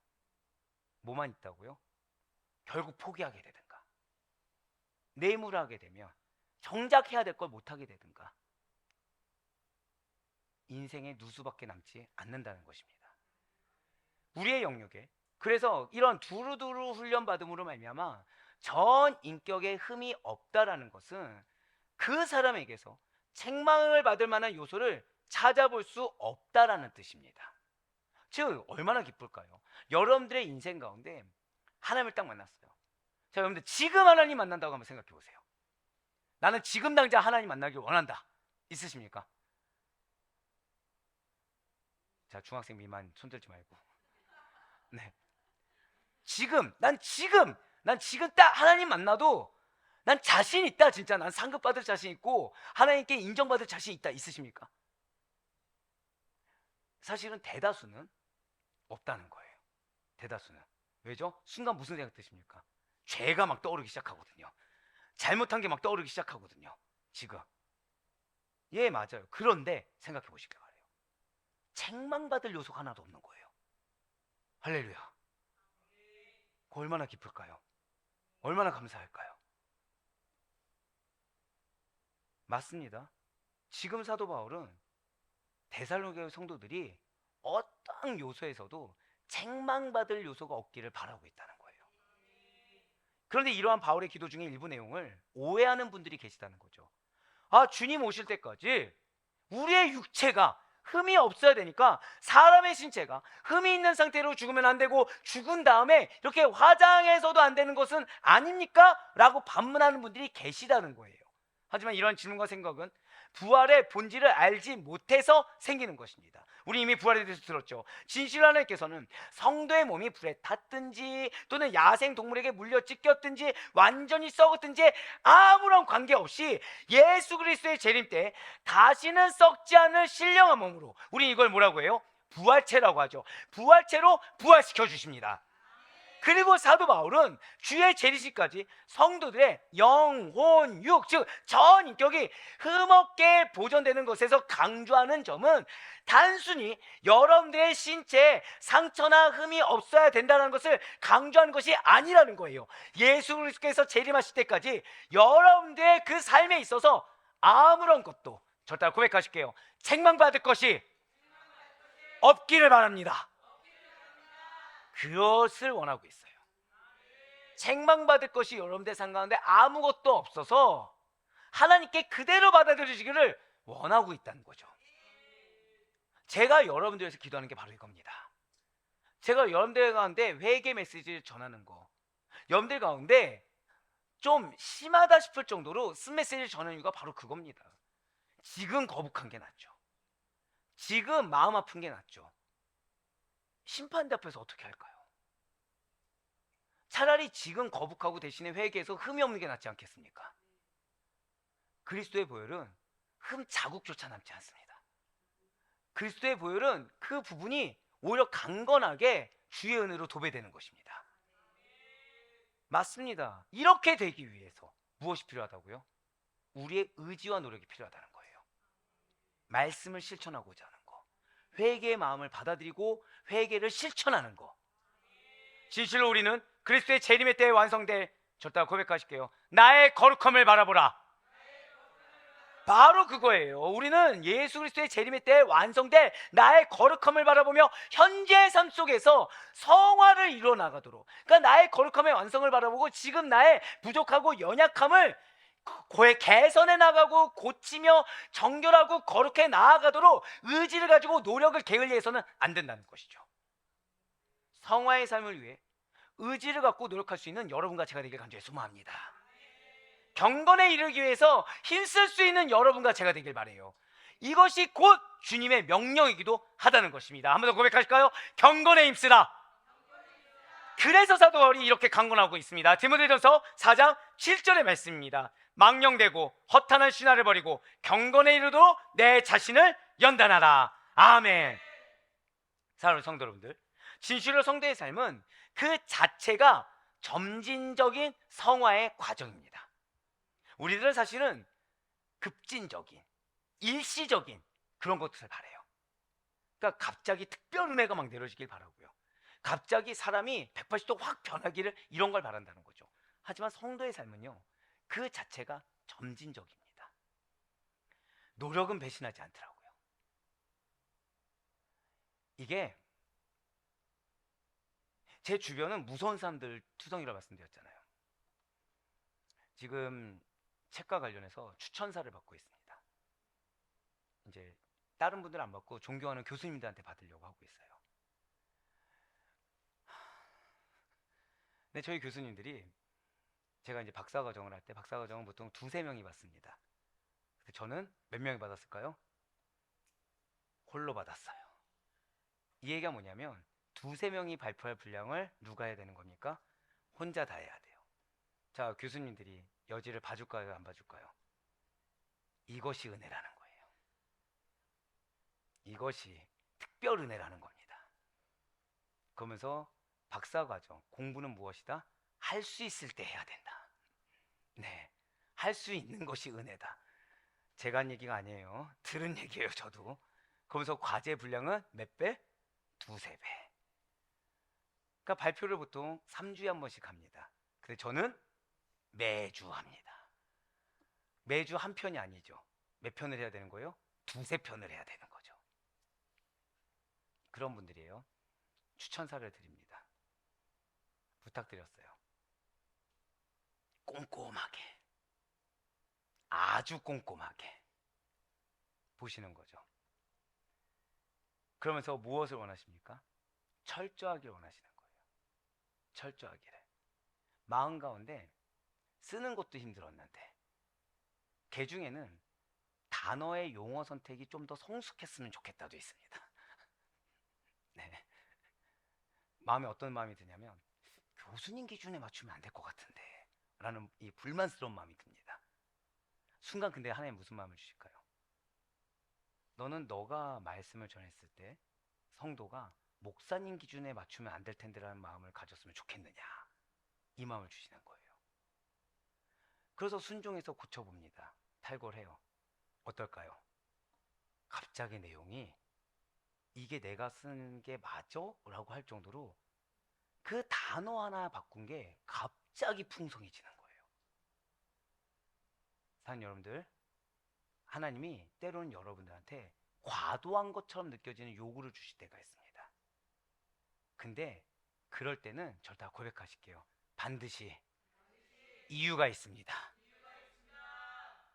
A: 뭐만 있다고요? 결국 포기하게 되든가, 내 힘으로 하게 되면 정작 해야 될 걸 못하게 되든가, 인생의 누수밖에 남지 않는다는 것입니다. 우리의 영역에, 그래서 이런 두루두루 훈련받음으로 말미암아 전 인격에 흠이 없다라는 것은 그 사람에게서 책망을 받을 만한 요소를 찾아볼 수 없다라는 뜻입니다. 즉 얼마나 기쁠까요? 여러분들의 인생 가운데 하나님을 딱 만났어요. 자, 여러분들 지금 하나님 만난다고 한번 생각해 보세요. 나는 지금 당장 하나님 만나길 원한다, 있으십니까? 자, 중학생 미만 손들지 말고. 네. 난 지금 딱 하나님 만나도 난 자신 있다, 진짜 난 상급 받을 자신 있고 하나님께 인정받을 자신 있다, 있으십니까? 사실은 대다수는 없다는 거예요. 대다수는. 왜죠? 순간 무슨 생각 드십니까? 죄가 막 떠오르기 시작하거든요. 잘못한 게 막 떠오르기 시작하거든요. 지금. 예, 맞아요. 그런데 생각해 보시길 바래요. 책망받을 요소가 하나도 없는 거예요. 할렐루야. 얼마나 기쁠까요? 얼마나 감사할까요? 맞습니다. 지금 사도 바울은 데살로니가 성도들이 어떠한 요소에서도 책망받을 요소가 없기를 바라고 있다는 거예요. 그런데 이러한 바울의 기도 중에 일부 내용을 오해하는 분들이 계시다는 거죠. 아, 주님 오실 때까지 우리의 육체가 흠이 없어야 되니까 사람의 신체가 흠이 있는 상태로 죽으면 안 되고, 죽은 다음에 이렇게 화장해서도 안 되는 것은 아닙니까? 라고 반문하는 분들이 계시다는 거예요. 하지만 이런 질문과 생각은 부활의 본질을 알지 못해서 생기는 것입니다. 우리 이미 부활에 대해서 들었죠. 진실 하나님께서는 성도의 몸이 불에 탔든지 또는 야생 동물에게 물려 찢겼든지 완전히 썩었든지 아무런 관계없이 예수 그리스도의 재림 때 다시는 썩지 않을 신령한 몸으로, 우리 이걸 뭐라고 해요? 부활체라고 하죠. 부활체로 부활시켜 주십니다. 그리고 사도 바울은 주의 재림시까지 성도들의 영혼, 육, 즉 전인격이 흠없게 보존되는 것에서 강조하는 점은 단순히 여러분들의 신체에 상처나 흠이 없어야 된다는 것을 강조하는 것이 아니라는 거예요. 예수 그리스도께서 재림하실 때까지 여러분들의 그 삶에 있어서 아무런 것도, 저 따라 고백하실게요, 책망받을 것이 없기를 바랍니다. 그것을 원하고 있어요. 책망받을 것이 여러분들 삶 가운데 아무것도 없어서 하나님께 그대로 받아들이시기를 원하고 있다는 거죠. 제가 여러분들 위해서 기도하는 게 바로 이겁니다. 제가 여러분들 가운데 회개 메시지를 전하는 거, 여러분들 가운데 좀 심하다 싶을 정도로 쓴 메시지를 전하는 이유가 바로 그겁니다. 지금 거북한 게 낫죠. 지금 마음 아픈 게 낫죠. 심판대 앞에서 어떻게 할까요? 차라리 지금 거북하고 대신에 회개해서 흠이 없는 게 낫지 않겠습니까? 그리스도의 보혈은 흠 자국조차 남지 않습니다. 그리스도의 보혈은 그 부분이 오히려 강건하게 주의 은혜로 도배되는 것입니다. 맞습니다. 이렇게 되기 위해서 무엇이 필요하다고요? 우리의 의지와 노력이 필요하다는 거예요. 말씀을 실천하고자 하는 거, 회개의 마음을 받아들이고 회개를 실천하는 거. 진실로 우리는 그리스도의 재림의 때에 완성될, 저따라 고백하실게요, 나의 거룩함을 바라보라. 바로 그거예요. 우리는 예수 그리스도의 재림의 때에 완성될 나의 거룩함을 바라보며 현재의 삶 속에서 성화를 이루어 나가도록, 그러니까 나의 거룩함의 완성을 바라보고 지금 나의 부족하고 연약함을 개선해 나가고 고치며 정결하고 거룩해 나아가도록 의지를 가지고 노력을 게을리해서는 안 된다는 것이죠. 성화의 삶을 위해 의지를 갖고 노력할 수 있는 여러분과 제가 되길 간절히 소망합니다. 경건에 이르기 위해서 힘쓸 수 있는 여러분과 제가 되길 바라요. 이것이 곧 주님의 명령이기도 하다는 것입니다. 한 번 더 고백하실까요? 경건에 힘쓰라. 그래서 사도 바울이 이렇게 강권하고 있습니다. 디모데전서 4장 7절의 말씀입니다. 망령되고 허탄한 신화를 버리고 경건에 이르도록 내 자신을 연단하라. 아멘. 사랑하는 성도 여러분들, 진실로 성도의 삶은 그 자체가 점진적인 성화의 과정입니다. 우리들은 사실은 급진적인, 일시적인 그런 것들을 바라요. 그러니까 갑자기 특별 은혜가 막 내려지길 바라고요. 갑자기 사람이 180도 확 변하기를, 이런 걸 바란다는 거죠. 하지만 성도의 삶은요, 그 자체가 점진적입니다. 노력은 배신하지 않더라고요. 이게 제 주변은 무서운 사람들 투성이라고 말씀드렸잖아요. 지금 책과 관련해서 추천사를 받고 있습니다. 이제 다른 분들은 안 받고 존경하는 교수님들한테 받으려고 하고 있어요. 근데 저희 교수님들이, 제가 이제 박사과정을 할 때 박사과정은 보통 2-3명이 받습니다. 저는 몇 명이 받았을까요? 홀로 받았어요. 이 얘기가 뭐냐면 2-3명이 발표할 분량을 누가 해야 되는 겁니까? 혼자 다 해야 돼요. 자, 교수님들이 여지를 봐줄까요? 안 봐줄까요? 이것이 은혜라는 거예요. 이것이 특별 은혜라는 겁니다. 그러면서 박사과정 공부는 무엇이다? 할 수 있을 때 해야 된다. 네, 할 수 있는 것이 은혜다. 제가 한 얘기가 아니에요. 들은 얘기예요, 저도. 그러면서 과제 분량은 몇 배? 2-3배. 그러니까 발표를 보통 3주에 한 번씩 합니다. 근데 저는 매주 합니다. 매주 한 편이 아니죠. 몇 편을 해야 되는 거예요? 2-3편을 해야 되는 거죠. 그런 분들이에요. 추천사를 드립니다. 부탁드렸어요. 꼼꼼하게, 아주 꼼꼼하게 보시는 거죠. 그러면서 무엇을 원하십니까? 철저하게 원하시는 거예요. 철저하기를. 마음 가운데 쓰는 것도 힘들었는데, 개 중에는 단어의 용어 선택이 좀 더 성숙했으면 좋겠다도 있습니다. 네. 마음에 어떤 마음이 드냐면, 교수님 기준에 맞추면 안 될 것 같은데 라는 이 불만스러운 마음이 듭니다. 순간 근데 하나님 무슨 마음을 주실까요? 너는 너가 말씀을 전했을 때 성도가 목사님 기준에 맞추면 안 될 텐데라는 마음을 가졌으면 좋겠느냐, 이 마음을 주시는 거예요. 그래서 순종해서 고쳐봅니다. 탈골해요. 어떨까요? 갑자기 내용이 이게 내가 쓴 게 맞아? 라고 할 정도로 그 단어 하나 바꾼 게 갑자기 풍성해지는 거예요. 사는 여러분들, 하나님이 때로는 여러분들한테 과도한 것처럼 느껴지는 요구를 주실 때가 있습니다. 근데 그럴 때는 절 다 고백하실게요. 반드시 이유가 있습니다.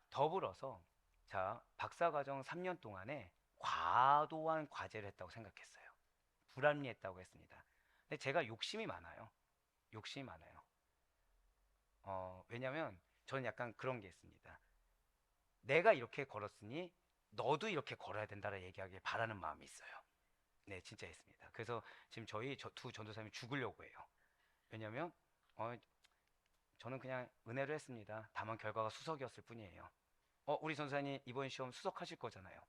A: 더불어서 박사과정 3년 동안에 과도한 과제를 했다고 생각했어요. 불합리했다고 했습니다. 근데 제가 욕심이 많아요. 욕심이 많아요. 왜냐면 저는 약간 그런 게 있습니다. 내가 이렇게 걸었으니 너도 이렇게 걸어야 된다라 얘기하길 바라는 마음이 있어요. 네, 진짜 있습니다. 그래서 지금 저희 두 전도사님이 죽으려고 해요. 왜냐면 저는 그냥 은혜를 했습니다. 다만 결과가 수석이었을 뿐이에요. 우리 전도사님 이번 시험 수석하실 거잖아요.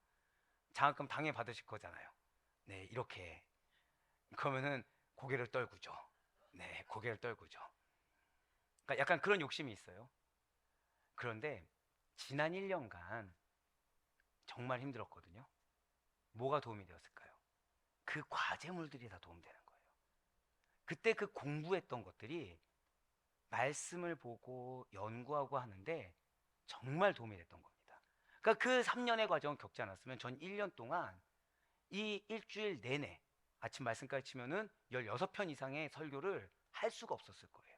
A: 장학금 당연히 받으실 거잖아요. 네, 이렇게 그러면은 고개를 떨구죠. 네, 고개를 떨구죠. 그러니까 약간 그런 욕심이 있어요. 그런데 지난 1년간 정말 힘들었거든요. 뭐가 도움이 되었을까요? 그 과제물들이 다 도움되는 거예요. 그때 그 공부했던 것들이 말씀을 보고 연구하고 하는데 정말 도움이 됐던 겁니다. 그러니까 그 3년의 과정을 겪지 않았으면 전 1년 동안 이 일주일 내내 아침 말씀까지 치면은 16편 이상의 설교를 할 수가 없었을 거예요.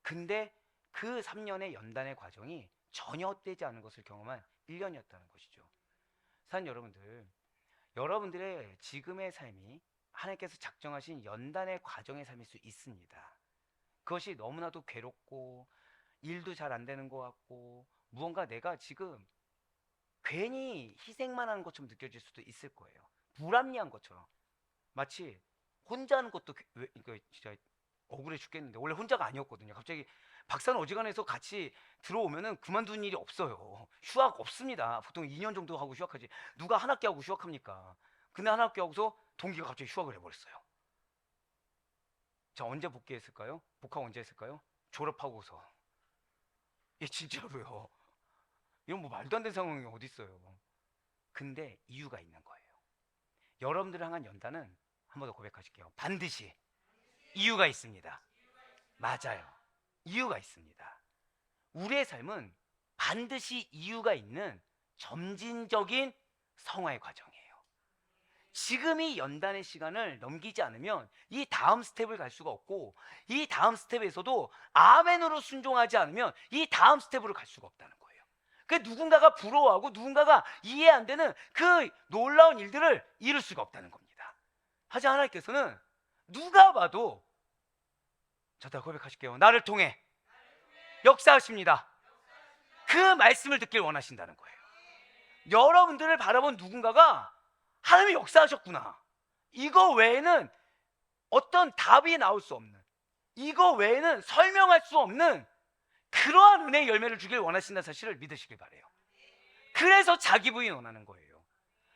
A: 근데 그 3년의 연단의 과정이 전혀 헛되지 않은 것을 경험한 1년이었다는 것이죠. 사는 여러분들, 여러분들의 지금의 삶이 하나님께서 작정하신 연단의 과정의 삶일 수 있습니다. 그것이 너무나도 괴롭고 일도 잘 안 되는 것 같고 무언가 내가 지금 괜히 희생만 하는 것처럼 느껴질 수도 있을 거예요. 불합리한 것처럼. 마치 혼자 하는 것도 이거 진짜 억울해 죽겠는데 원래 혼자가 아니었거든요. 갑자기 박사는 어지간해서 같이 들어오면은 그만둔 일이 없어요. 휴학 없습니다. 보통 2년 정도 하고 휴학하지. 누가 한 학기 하고 휴학합니까? 근데 한 학기 하고서 동기가 갑자기 휴학을 해버렸어요. 자, 언제 복귀했을까요? 복학 언제 했을까요? 졸업하고서. 예, 진짜로요. 이런 뭐 말도 안 되는 상황이 어디 있어요. 근데 이유가 있는 거예요. 여러분들을 향한 연단은 한 번 더 고백하실게요. 반드시 이유가 있습니다. 맞아요. 이유가 있습니다. 우리의 삶은 반드시 이유가 있는 점진적인 성화의 과정이에요. 지금이 연단의 시간을 넘기지 않으면 이 다음 스텝을 갈 수가 없고 이 다음 스텝에서도 아멘으로 순종하지 않으면 이 다음 스텝으로 갈 수가 없다는 거예요. 그 누군가가 부러워하고 누군가가 이해 안 되는 그 놀라운 일들을 이룰 수가 없다는 겁니다. 하지만 하나님께서는 누가 봐도 저다 고백하실게요. 나를 통해 역사하십니다. 그 말씀을 듣길 원하신다는 거예요. 여러분들을 바라본 누군가가 하나님이 역사하셨구나. 이거 외에는 어떤 답이 나올 수 없는, 이거 외에는 설명할 수 없는 그러한 은혜의 열매를 주길 원하신다는 사실을 믿으시길 바래요. 그래서 자기 부인 원하는 거예요.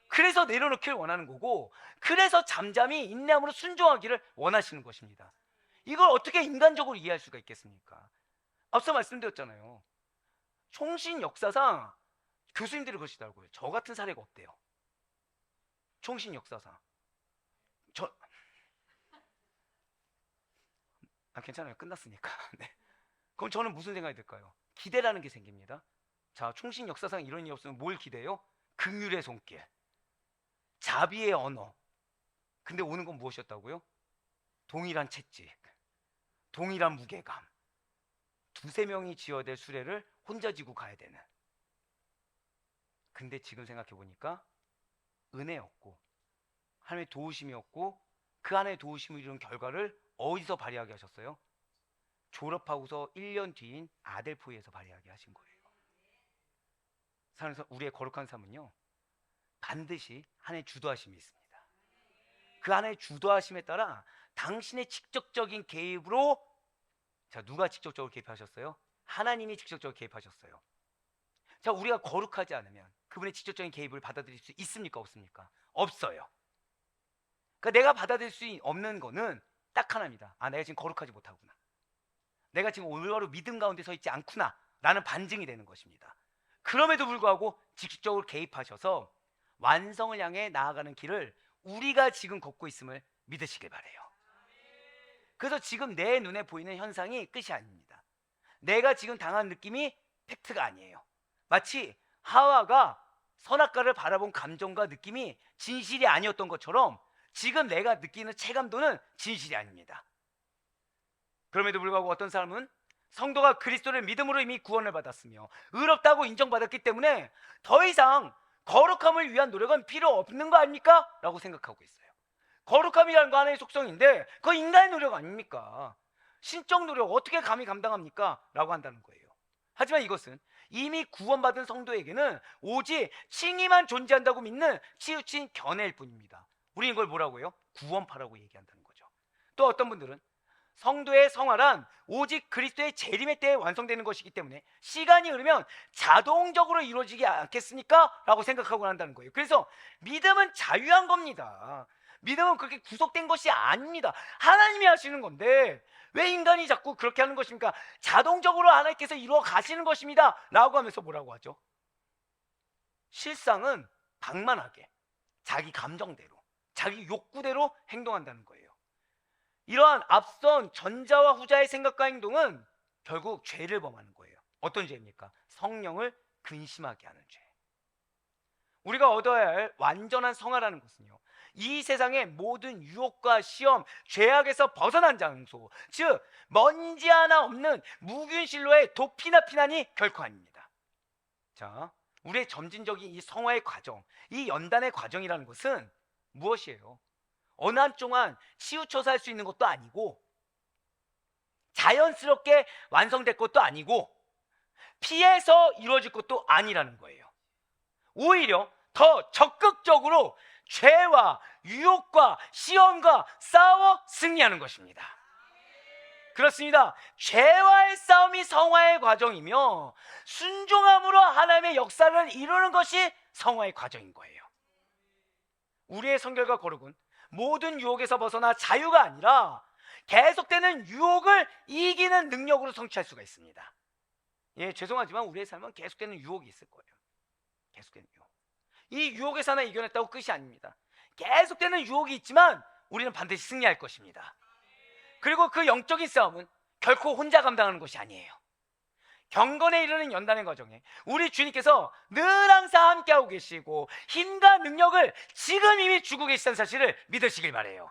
A: 그래서 내려놓기를 원하는 거고, 그래서 잠잠히 인내함으로 순종하기를 원하시는 것입니다. 이걸 어떻게 인간적으로 이해할 수가 있겠습니까? 앞서 말씀드렸잖아요. 총신 역사상 교수님들이 그러시더라고요. 저 같은 사례가 없대요. 총신 역사상. 괜찮아요. 끝났으니까. 네. 그럼 저는 무슨 생각이 들까요? 기대라는 게 생깁니다. 자, 총신 역사상 이런 일이 없으면 뭘 기대요? 긍휼의 손길, 자비의 언어. 근데 오는 건 무엇이었다고요? 동일한 채찍, 동일한 무게감. 두세 명이 지어야 될 수레를 혼자 지고 가야 되는. 근데 지금 생각해 보니까 은혜였고 하나님의 도우심이었고 그 안에 도우심을 이룬 결과를 어디서 발휘하게 하셨어요? 졸업하고서 1년 뒤인 아델포이에서 발휘하게 하신 거예요. 그래서 우리의 거룩한 삶은요, 반드시 하나님의 주도하심이 있습니다. 그 하나님의 주도하심에 따라 당신의 직접적인 개입으로, 자, 누가 직접적으로 개입하셨어요? 하나님이 직접적으로 개입하셨어요. 자, 우리가 거룩하지 않으면 그분의 직접적인 개입을 받아들일 수 있습니까? 없습니까? 없어요. 그러니까 내가 받아들일 수 없는 거는 딱 하나입니다. 아, 내가 지금 거룩하지 못하구나. 내가 지금 올바로 믿음 가운데 서 있지 않구나 라는 반증이 되는 것입니다. 그럼에도 불구하고 직접적으로 개입하셔서 완성을 향해 나아가는 길을 우리가 지금 걷고 있음을 믿으시길 바라요. 그래서 지금 내 눈에 보이는 현상이 끝이 아닙니다. 내가 지금 당한 느낌이 팩트가 아니에요. 마치 하와가 선악과를 바라본 감정과 느낌이 진실이 아니었던 것처럼 지금 내가 느끼는 체감도는 진실이 아닙니다. 그럼에도 불구하고 어떤 사람은 성도가 그리스도를 믿음으로 이미 구원을 받았으며 의롭다고 인정받았기 때문에 더 이상 거룩함을 위한 노력은 필요 없는 거 아닙니까? 라고 생각하고 있어요. 거룩함이라는 거 하나의 속성인데 그거 인간의 노력 아닙니까? 신적 노력 어떻게 감히 감당합니까? 라고 한다는 거예요. 하지만 이것은 이미 구원받은 성도에게는 오직 칭의만 존재한다고 믿는 치우친 견해일 뿐입니다. 우리는 이걸 뭐라고 해요? 구원파라고 얘기한다는 거죠. 또 어떤 분들은 성도의 성화란 오직 그리스도의 재림의 때에 완성되는 것이기 때문에 시간이 흐르면 자동적으로 이루어지지 않겠습니까? 라고 생각하고 한다는 거예요. 그래서 믿음은 자유한 겁니다. 믿음은 그렇게 구속된 것이 아닙니다. 하나님이 하시는 건데 왜 인간이 자꾸 그렇게 하는 것입니까? 자동적으로 하나님께서 이루어 가시는 것입니다 라고 하면서 뭐라고 하죠? 실상은 방만하게 자기 감정대로 자기 욕구대로 행동한다는 거예요. 이러한 앞선 전자와 후자의 생각과 행동은 결국 죄를 범하는 거예요. 어떤 죄입니까? 성령을 근심하게 하는 죄. 우리가 얻어야 할 완전한 성화라는 것은요, 이 세상의 모든 유혹과 시험, 죄악에서 벗어난 장소, 즉 먼지 하나 없는 무균실로의 도피나 피난이 결코 아닙니다. 자, 우리의 점진적인 이 성화의 과정, 이 연단의 과정이라는 것은 무엇이에요? 어느 한쪽만 치우쳐서 할 수 있는 것도 아니고 자연스럽게 완성될 것도 아니고 피해서 이루어질 것도 아니라는 거예요. 오히려 더 적극적으로 죄와 유혹과 시험과 싸워 승리하는 것입니다. 그렇습니다. 죄와의 싸움이 성화의 과정이며 순종함으로 하나님의 역사를 이루는 것이 성화의 과정인 거예요. 우리의 성결과 거룩은 모든 유혹에서 벗어나 자유가 아니라 계속되는 유혹을 이기는 능력으로 성취할 수가 있습니다. 예, 죄송하지만 우리의 삶은 계속되는 유혹이 있을 거예요. 계속되는 유혹. 이 유혹에서 하나 이겨냈다고 끝이 아닙니다. 계속되는 유혹이 있지만 우리는 반드시 승리할 것입니다. 그리고 그 영적인 싸움은 결코 혼자 감당하는 것이 아니에요. 경건에 이르는 연단의 과정에 우리 주님께서 늘 항상 함께하고 계시고 힘과 능력을 지금 이미 주고 계시다는 사실을 믿으시길 바라요.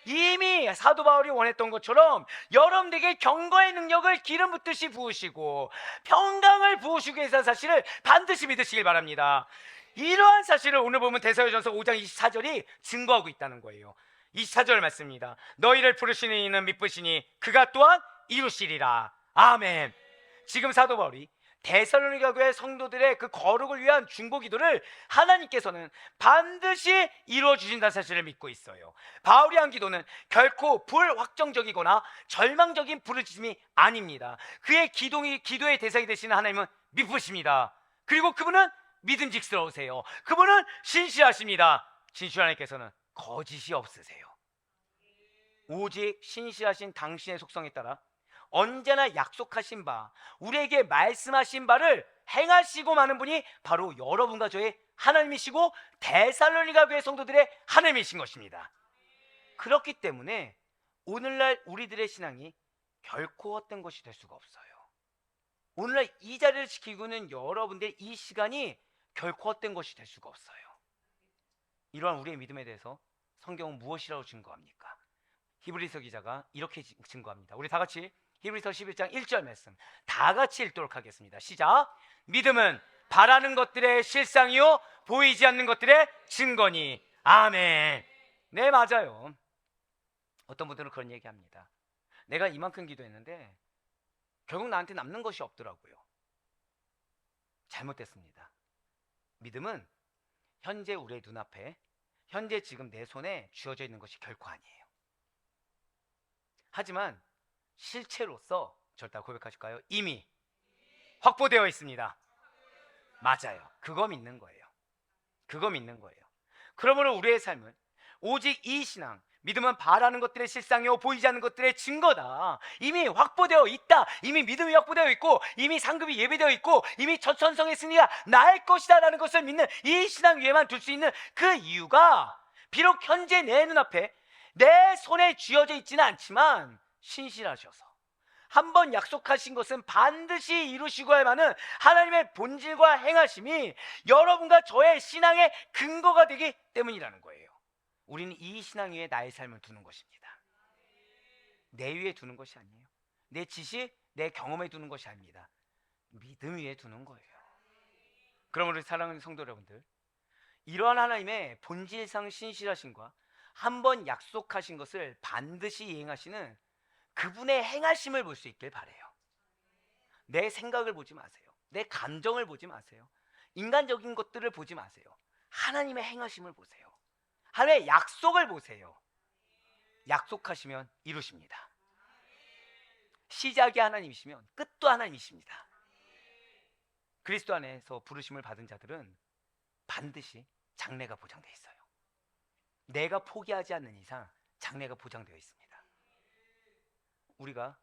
A: 이미 사도 바울이 원했던 것처럼 여러분들에게 경건의 능력을 기름 붓듯이 부으시고 평강을 부으시고 계시다는 사실을 반드시 믿으시길 바랍니다. 이러한 사실을 오늘 보면 데살로니가전서 5장 24절이 증거하고 있다는 거예요. 24절 말씀입니다. 너희를 부르시는 이는 미쁘시니 그가 또한 이루시리라. 아멘. 지금 사도 바울이 데살로니가 교회 성도들의 그 거룩을 위한 중보 기도를 하나님께서는 반드시 이루어 주신다는 사실을 믿고 있어요. 바울이 한 기도는 결코 불확정적이거나 절망적인 부르짖음이 아닙니다. 그의 기도의 대상이 되시는 하나님은 미쁘십니다. 그리고 그분은 믿음직스러우세요. 그분은 신실하십니다. 신실한 하나님께서는 거짓이 없으세요. 오직 신실하신 당신의 속성에 따라 언제나 약속하신 바, 우리에게 말씀하신 바를 행하시고 마는 분이 바로 여러분과 저의 하나님이시고 데살로니가 교회 성도들의 하나님이신 것입니다. 그렇기 때문에 오늘날 우리들의 신앙이 결코 헛된 것이 될 수가 없어요. 오늘날 이 자리를 지키고 있는 여러분들의 이 시간이 결코 헛된 것이 될 수가 없어요. 이러한 우리의 믿음에 대해서 성경은 무엇이라고 증거합니까? 히브리서 기자가 이렇게 증거합니다. 우리 다 같이 히브리서 11장 1절 말씀 다 같이 읽도록 하겠습니다. 시작. 믿음은 바라는 것들의 실상이요 보이지 않는 것들의 증거니. 아멘. 네, 맞아요. 어떤 분들은 그런 얘기합니다. 내가 이만큼 기도했는데 결국 나한테 남는 것이 없더라고요. 잘못됐습니다. 믿음은 현재 우리의 눈앞에, 현재 지금 내 손에 쥐어져 있는 것이 결코 아니에요. 하지만 실체로서 절대 고백하실까요? 이미 확보되어 있습니다. 맞아요. 그거 믿는 거예요. 그거 믿는 거예요. 그러므로 우리의 삶은 오직 이 신앙, 믿음은 바라는 것들의 실상이요 보이지 않는 것들의 증거다. 이미 확보되어 있다. 이미 믿음이 확보되어 있고, 이미 상급이 예비되어 있고, 이미 저천성의 승리가 나을 것이다 라는 것을 믿는 이 신앙 위에만 둘 수 있는 그 이유가, 비록 현재 내 눈앞에 내 손에 쥐어져 있지는 않지만 신실하셔서 한번 약속하신 것은 반드시 이루시고야 하는 하나님의 본질과 행하심이 여러분과 저의 신앙의 근거가 되기 때문이라는 거예요. 우리는 이 신앙 위에 나의 삶을 두는 것입니다. 내 위에 두는 것이 아니에요. 내 지식, 내 경험에 두는 것이 아닙니다. 믿음 위에 두는 거예요. 그럼 우리 사랑하는 성도 여러분들, 이러한 하나님의 본질상 신실하심과 한번 약속하신 것을 반드시 이행하시는 그분의 행하심을 볼 수 있길 바라요. 내 생각을 보지 마세요. 내 감정을 보지 마세요. 인간적인 것들을 보지 마세요. 하나님의 행하심을 보세요. 하나님의 약속을 보세요. 약속하시면 이루십니다. 시작이 하나님이시면 끝도 하나님이십니다. 그리스도 안에서 부르심을 받은 자들은 반드시 장래가 보장되어 있어요. 내가 포기하지 않는 이상 장래가 보장되어 있습니다. 우리가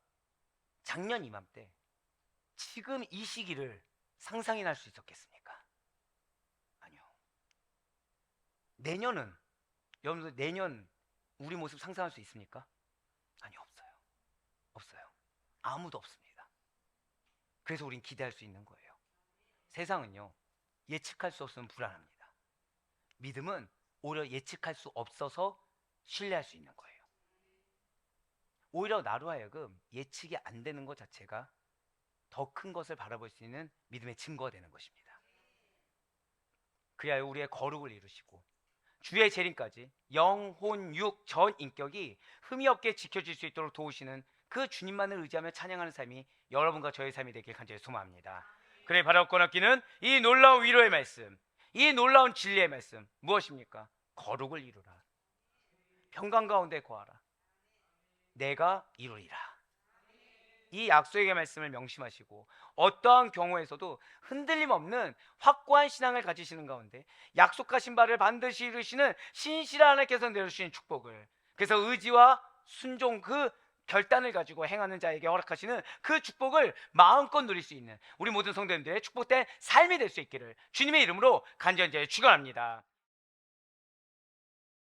A: 작년 이맘때 지금 이 시기를 상상이나 할 수 있었겠습니까? 아니요. 내년은, 여러분들 내년 우리 모습 상상할 수 있습니까? 아니, 없어요. 없어요. 아무도 없습니다. 그래서 우린 기대할 수 있는 거예요. 세상은요, 예측할 수 없으면 불안합니다. 믿음은 오히려 예측할 수 없어서 신뢰할 수 있는 거예요. 오히려 나로 하여금 예측이 안 되는 것 자체가 더 큰 것을 바라볼 수 있는 믿음의 증거가 되는 것입니다. 그리하여 우리의 거룩을 이루시고 주의 재림까지 영혼, 육, 전 인격이 흠이 없게 지켜질 수 있도록 도우시는 그 주님만을 의지하며 찬양하는 삶이 여러분과 저의 삶이 되길 간절히 소망합니다. 그래, 바로 꺼놓기는 이 놀라운 위로의 말씀, 이 놀라운 진리의 말씀 무엇입니까? 거룩을 이루라. 평강 가운데 거하라. 내가 이루리라. 이 약속의 말씀을 명심하시고 어떠한 경우에서도 흔들림 없는 확고한 신앙을 가지시는 가운데 약속하신 바를 반드시 이루시는 신실한 하나님께서 내려주신 축복을, 그래서 의지와 순종, 그 결단을 가지고 행하는 자에게 허락하시는 그 축복을 마음껏 누릴 수 있는 우리 모든 성도님들의 축복된 삶이 될 수 있기를 주님의 이름으로 간절히 축원합니다.